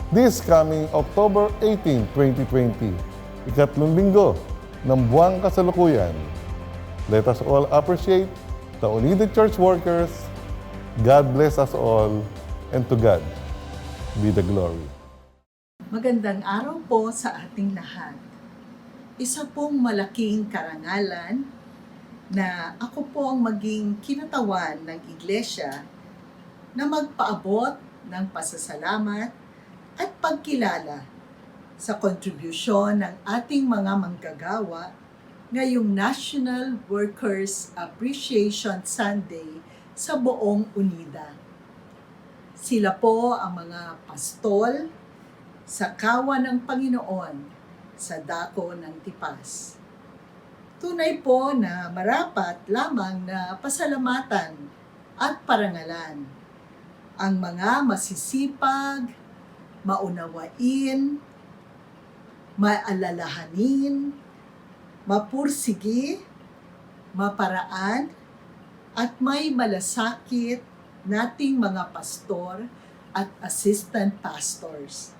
this coming October 18, 2020, ikatlong linggo ng buwang kasalukuyan. Let us all appreciate the Oneida Church workers. God bless us all, and to God be the glory. Magandang araw po sa ating lahat. Isa pong malaking karangalan na ako po ang maging kinatawan ng iglesia na magpaabot ng pasasalamat at pagkilala sa kontribusyon ng ating mga manggagawa ngayong National Workers Appreciation Sunday sa buong Oneida. Sila po ang mga pastol sa kawan ng Panginoon sa dako ng Tipas. Tunay po na marapat lamang na pasalamatan at parangalan ang mga masisipag, maunawain, maalalahanin, mapursigi, maparaan, at may malasakit nating mga pastor at assistant pastors.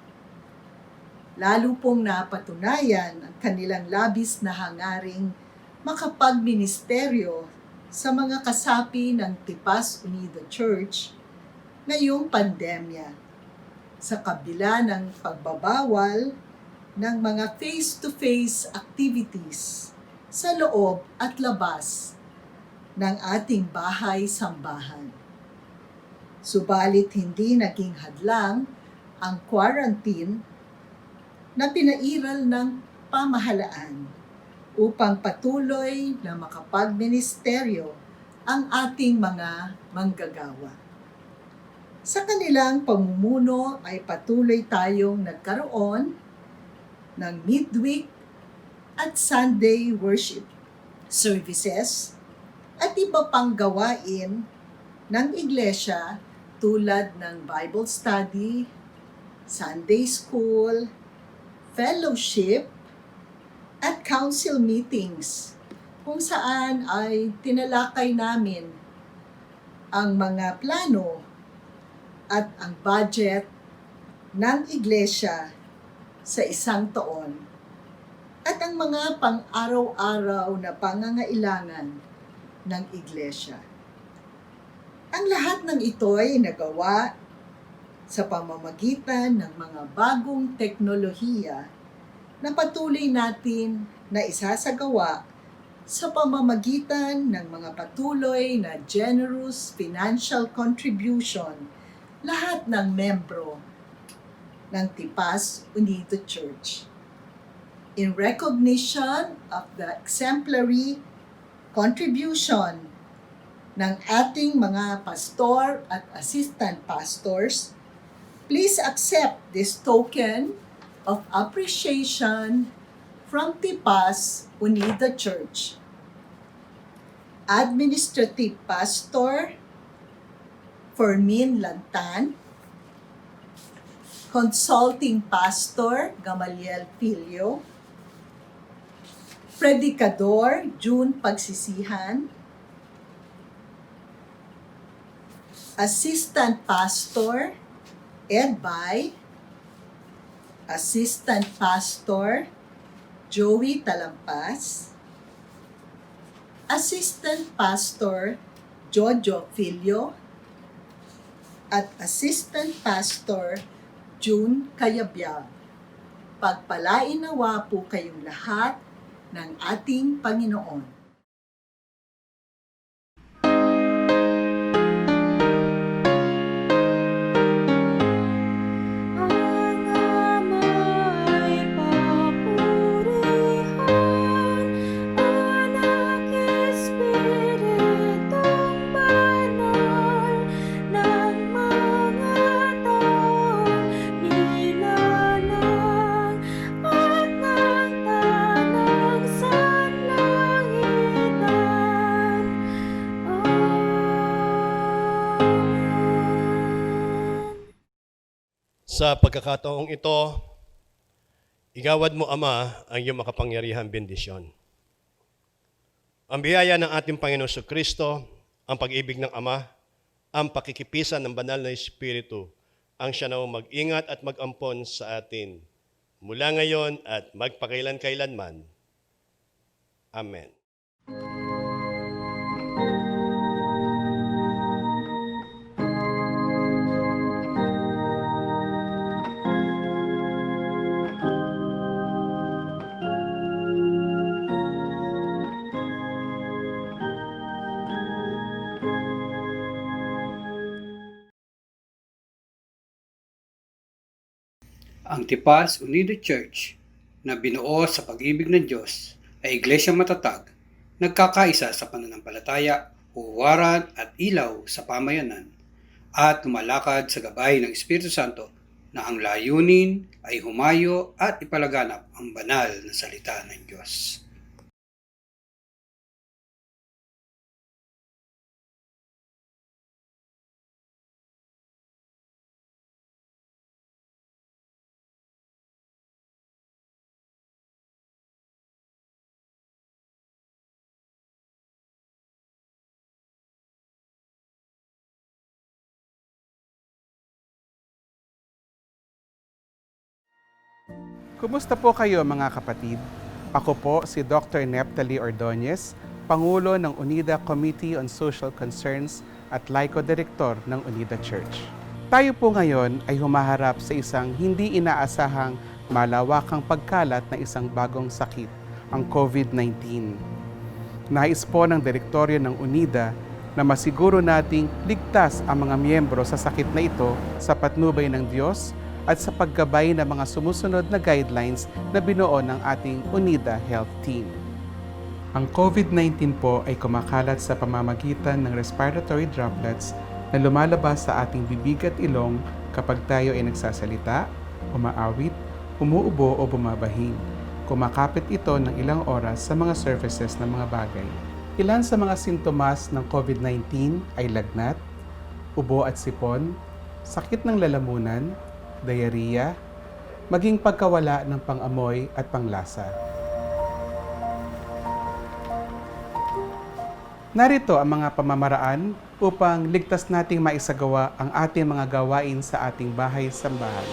Lalo pong napatunayan ang kanilang labis na hangaring makapagministeryo sa mga kasapi ng Tipas Oneida Church ngayong pandemya sa kabila ng pagbabawal ng mga face-to-face activities sa loob at labas ng ating bahay-sambahan. Subalit hindi naging hadlang ang quarantine na pinairal ng pamahalaan upang patuloy na makapagministeryo ang ating mga manggagawa. Sa kanilang pamumuno ay patuloy tayong nagkaroon ng midweek at Sunday worship services at iba pang gawain ng iglesia tulad ng Bible study, Sunday school, fellowship, at council meetings kung saan ay tinalakay namin ang mga plano at ang budget ng iglesia sa isang taon at ang mga pang-araw-araw na pangangailangan ng iglesia. Ang lahat ng ito ay nagawa sa pamamagitan ng mga bagong teknolohiya na patuloy natin na isasagawa sa pamamagitan ng mga patuloy na generous financial contribution lahat ng membro ng Tipas Oneida Church. In recognition of the exemplary contribution ng ating mga pastor at assistant pastors, please accept this token of appreciation from Tipas Oneida Church. Administrative Pastor Fermin Lantan, Consulting Pastor Gamaliel Filio, Predikador June Pagsisihan, Assistant Pastor Ed Bay, Assistant Pastor Joey Talampas, Assistant Pastor Jojo Filio, at Assistant Pastor June Cayabyab. Pagpalain nawa po kayong lahat ng ating Panginoon. Sa pagkakataong ito, igawad mo, Ama, ang iyong makapangyarihang bendisyon. Ang biyaya ng ating Panginoon Kristo ang pag-ibig ng Ama, ang pakikipisan ng banal na Espiritu, ang siya na mag-ingat at mag-ampon sa atin, mula ngayon at magpakailan-kailanman. Amen. Ang Tipas Unido Church na binuo sa pag-ibig ng Diyos ay iglesyang matatag, nagkakaisa sa pananampalataya, huwaran at ilaw sa pamayanan, at lumalakad sa gabay ng Espiritu Santo na ang layunin ay humayo at ipalaganap ang banal na salita ng Diyos. Kumusta po kayo mga kapatid? Ako po si Dr. Neptali Ordonez, Pangulo ng UNIDA Committee on Social Concerns at Laiko Director ng UNIDA Church. Tayo po ngayon ay humaharap sa isang hindi inaasahang malawakang pagkalat na isang bagong sakit, ang COVID-19. Nais po ng direktoryo ng UNIDA na masiguro nating ligtas ang mga miyembro sa sakit na ito sa patnubay ng Diyos at sa paggabay ng mga sumusunod na guidelines na binuo ng ating UNIDA Health Team. Ang COVID-19 po ay kumakalat sa pamamagitan ng respiratory droplets na lumalabas sa ating bibig at ilong kapag tayo ay nagsasalita, umaawit, umuubo o bumabahing. Kumakapit ito ng ilang oras sa mga surfaces ng mga bagay. Ilan sa mga sintomas ng COVID-19 ay lagnat, ubo at sipon, sakit ng lalamunan, diarrhea, maging pagkawala ng pang-amoy at panglasa. Narito ang mga pamamaraan upang ligtas nating maisagawa ang ating mga gawain sa ating bahay-sambahan.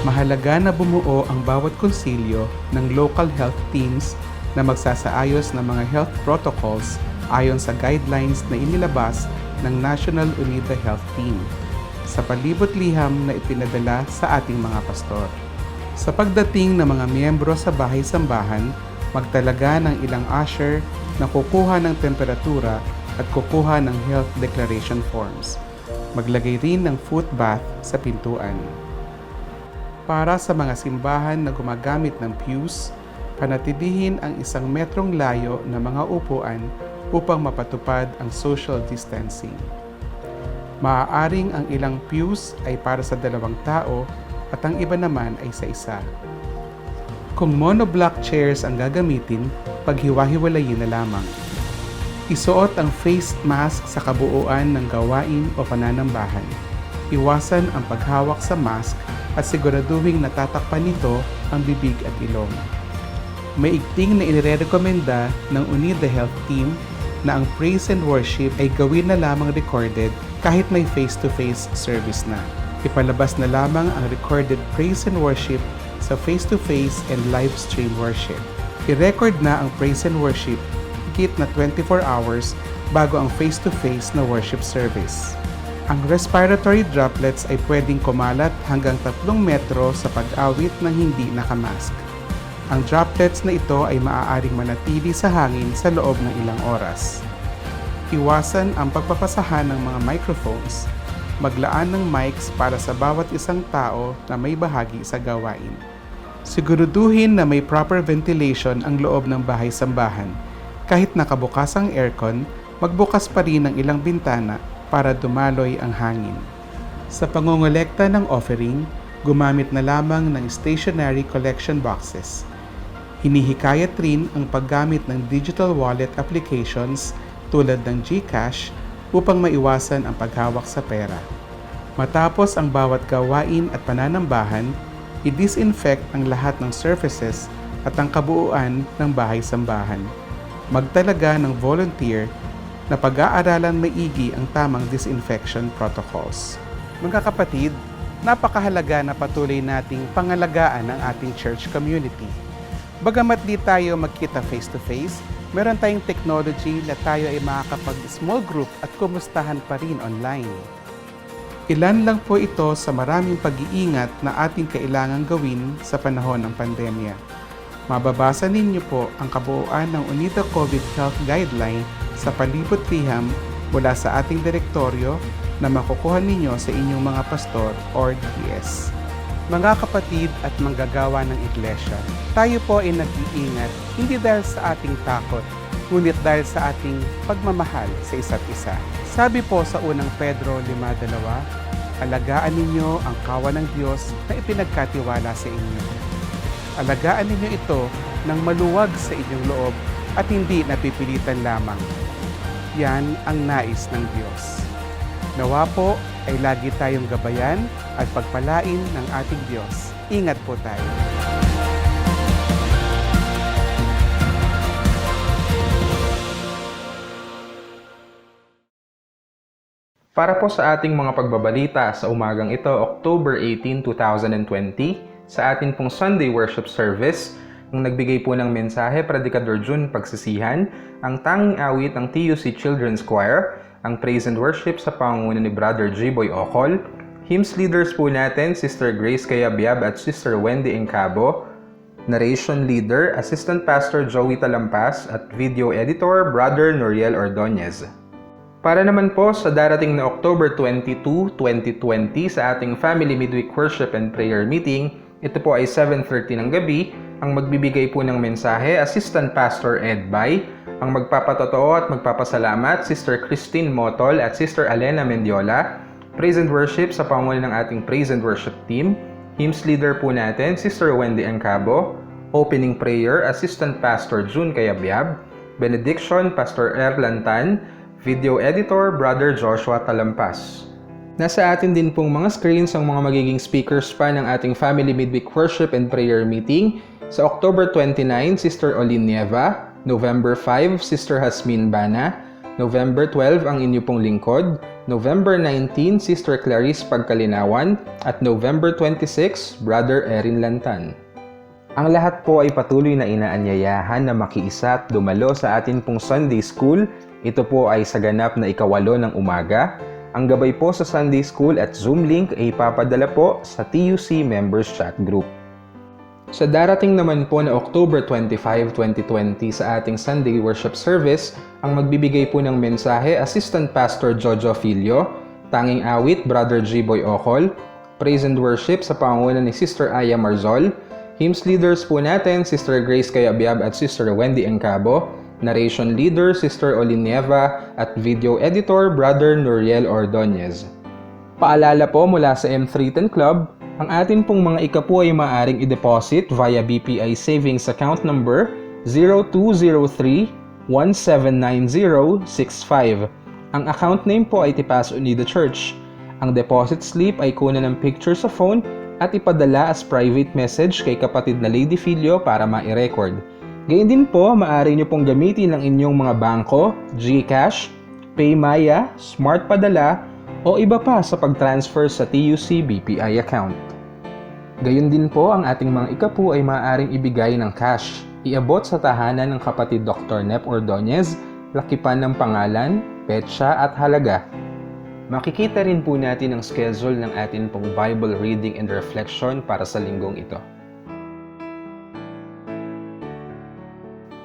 Mahalaga na bumuo ang bawat konsilyo ng local health teams na magsasaayos ng mga health protocols ayon sa guidelines na inilabas ng National UNIDA Health Team sa palibot-liham na ipinadala sa ating mga pastor. Sa pagdating ng mga miyembro sa bahay-sambahan, magtalaga ng ilang usher na kukuha ng temperatura at kukuha ng health declaration forms. Maglagay rin ng foot bath sa pintuan. Para sa mga simbahan na gumagamit ng pews, panatilihin ang 1 metrong layo na mga upuan upang mapatupad ang social distancing. Maaaring ang ilang pews ay para sa 2 tao at ang iba naman ay sa isa. Kung monoblock chairs ang gagamitin, paghiwa-hiwalayin na lamang. Isuot ang face mask sa kabuuan ng gawain o pananambahan. Iwasan ang paghawak sa mask at siguraduhing natatakpan nito ang bibig at ilong. May igting na inirekomenda ng UNIDA Health Team na ang praise and worship ay gawin na lamang recorded kahit may face-to-face service na. Ipalabas na lamang ang recorded praise and worship sa face-to-face and live stream worship. I-record na ang praise and worship higit na 24 hours bago ang face-to-face na worship service. Ang respiratory droplets ay pwedeng kumalat hanggang 3 metro sa pag-awit ng hindi nakamask. Ang droplets na ito ay maaaring manatili sa hangin sa loob ng ilang oras. Iwasan ang pagpapasahan ng mga microphones. Maglaan ng mics para sa bawat isang tao na may bahagi sa gawain. Siguraduhin na may proper ventilation ang loob ng bahay-sambahan. Kahit nakabukas ang aircon, magbukas pa rin ang ilang bintana para dumaloy ang hangin. Sa pangongolekta ng offering, gumamit na lamang ng stationary collection boxes. Hinihikayat rin ang paggamit ng digital wallet applications tulad ng GCash upang maiwasan ang paghawak sa pera. Matapos ang bawat gawain at pananambahan, i-disinfect ang lahat ng surfaces at ang kabuuan ng bahay-sambahan. Magtalaga ng volunteer na pag-aaralan maigi ang tamang disinfection protocols. Mga kapatid, napakahalaga na patuloy nating pangalagaan ang ating church community. Bagamat di tayo magkita face-to-face, meron tayong technology na tayo ay makakapag-small group at kumustahan pa rin online. Ilan lang po ito sa maraming pag-iingat na ating kailangang gawin sa panahon ng pandemya. Mababasa ninyo po ang kabuuan ng UNIDA COVID Health Guideline sa palibot liham mula sa ating direktoryo na makukuha ninyo sa inyong mga pastor or DPS. Mga kapatid at manggagawa ng iglesia, tayo po ay nag-iingat hindi dahil sa ating takot, ngunit dahil sa ating pagmamahal sa isa't isa. Sabi po sa unang Pedro 5:2, alagaan ninyo ang kawan ng Diyos na ipinagkatiwala sa inyo. Alagaan ninyo ito ng maluwag sa inyong loob at hindi napipilitan lamang. Yan ang nais ng Diyos. Nawa po ay lagi tayong gabayan at pagpalain ng ating Diyos. Ingat po tayo. Para po sa ating mga pagbabalita sa umagang ito, October 18, 2020, sa atin pong Sunday Worship Service, ang nagbigay po ng mensahe, Predicador June Pagsisihan, ang tanging awit ng TUC Children's Choir, ang praise and worship sa pangunguna ni Brother J-Boy Ocol, hymns leaders po natin, Sister Grace Cayabyab at Sister Wendy Encabo, narration leader, Assistant Pastor Joey Talampas at video editor, Brother Noriel Ordonez. Para naman po sa darating na October 22, 2020 sa ating Family Midweek Worship and Prayer Meeting, ito po ay 7:30 ng gabi, ang magbibigay po ng mensahe, Assistant Pastor Ed Bay, ang magpapatotoo at magpapasalamat, Sister Christine Motol at Sister Alena Mendiola, praise and worship sa pangunguna ng ating praise and worship team, hymns leader po natin, Sister Wendy Encabo, opening prayer, Assistant Pastor June Cayabyab, benediction, Pastor Erlan Tan, video editor, Brother Joshua Talampas. Nasa atin din pong mga screens ang mga magiging speakers pa ng ating Family Midweek Worship and Prayer Meeting. Sa October 29, Sister Olin Nieva, November 5, Sister Hasmin Bana, November 12, ang inyo pong lingkod, November 19, Sister Clarice Pagkalinawan, at November 26, Brother Erin Lantan. Ang lahat po ay patuloy na inaanyayahan na makiisa at dumalo sa atin pong Sunday School. Ito po ay sa ganap na 8 ng umaga. Ang gabay po sa Sunday School at Zoom link ay ipapadala po sa TUC Members Chat Group. Sa darating naman po na October 25, 2020 sa ating Sunday Worship Service, ang magbibigay po ng mensahe, Assistant Pastor Jojo Filio, tanging awit, Brother J-Boy Ocol, praise and worship sa pangunguna ni Sister Aya Marzol, hymns leaders po natin, Sister Grace Cayabyab at Sister Wendy Encabo, narration leader, Sister Olin Nieva, at video editor, Brother Noriel Ordonez. Paalala po mula sa M310 Club, ang atin pong mga ikapo ay maaaring i-deposit via BPI Savings Account Number 0203-179065. Ang account name po ay Tipas Unida Church. Ang deposit slip ay kunan ng picture sa phone at ipadala as private message kay kapatid na Lady Filio para ma-record. Gayun din po, maaari nyo pong gamitin ang inyong mga bangko, GCash, PayMaya, Smart Padala, o iba pa sa pag-transfer sa TUC BPI account. Gayun din po, ang ating mga ikapu ay maaaring ibigay ng cash. Iabot sa tahanan ng kapatid Dr. Nep Ordonez, lakipan ng pangalan, petsa at halaga. Makikita rin po natin ang schedule ng atin pong Bible reading and reflection para sa linggong ito.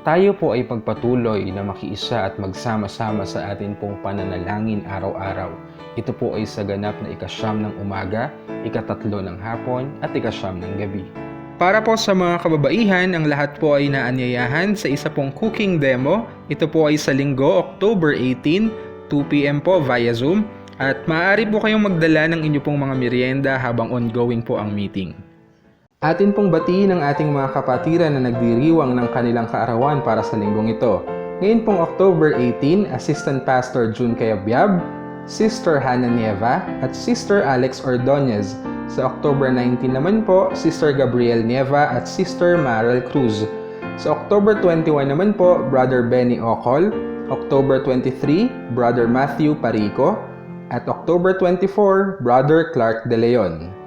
Tayo po ay pagpatuloy na makiisa at magsama-sama sa atin pong pananalangin araw-araw. Ito po ay sa ganap na 9 ng umaga, 3 ng hapon at 9 ng gabi. Para po sa mga kababaihan, ang lahat po ay naanyayahan sa isa pong cooking demo. Ito po ay sa linggo, October 18, 2 p.m. po via Zoom. At maaari po kayong magdala ng inyo pong mga merienda habang ongoing po ang meeting. Atin pong batiin ang ating mga kapatiran na nagdiriwang ng kanilang kaarawan para sa linggong ito. Ngayon pong October 18, Assistant Pastor June Cayabyab, Sister Hannah Nieva, at Sister Alex Ordonez. Sa October 19 naman po, Sister Gabriel Nieva at Sister Marel Cruz. Sa October 21 naman po, Brother Benny Ocol, October 23, Brother Matthew Parico, at October 24, Brother Clark De Leon.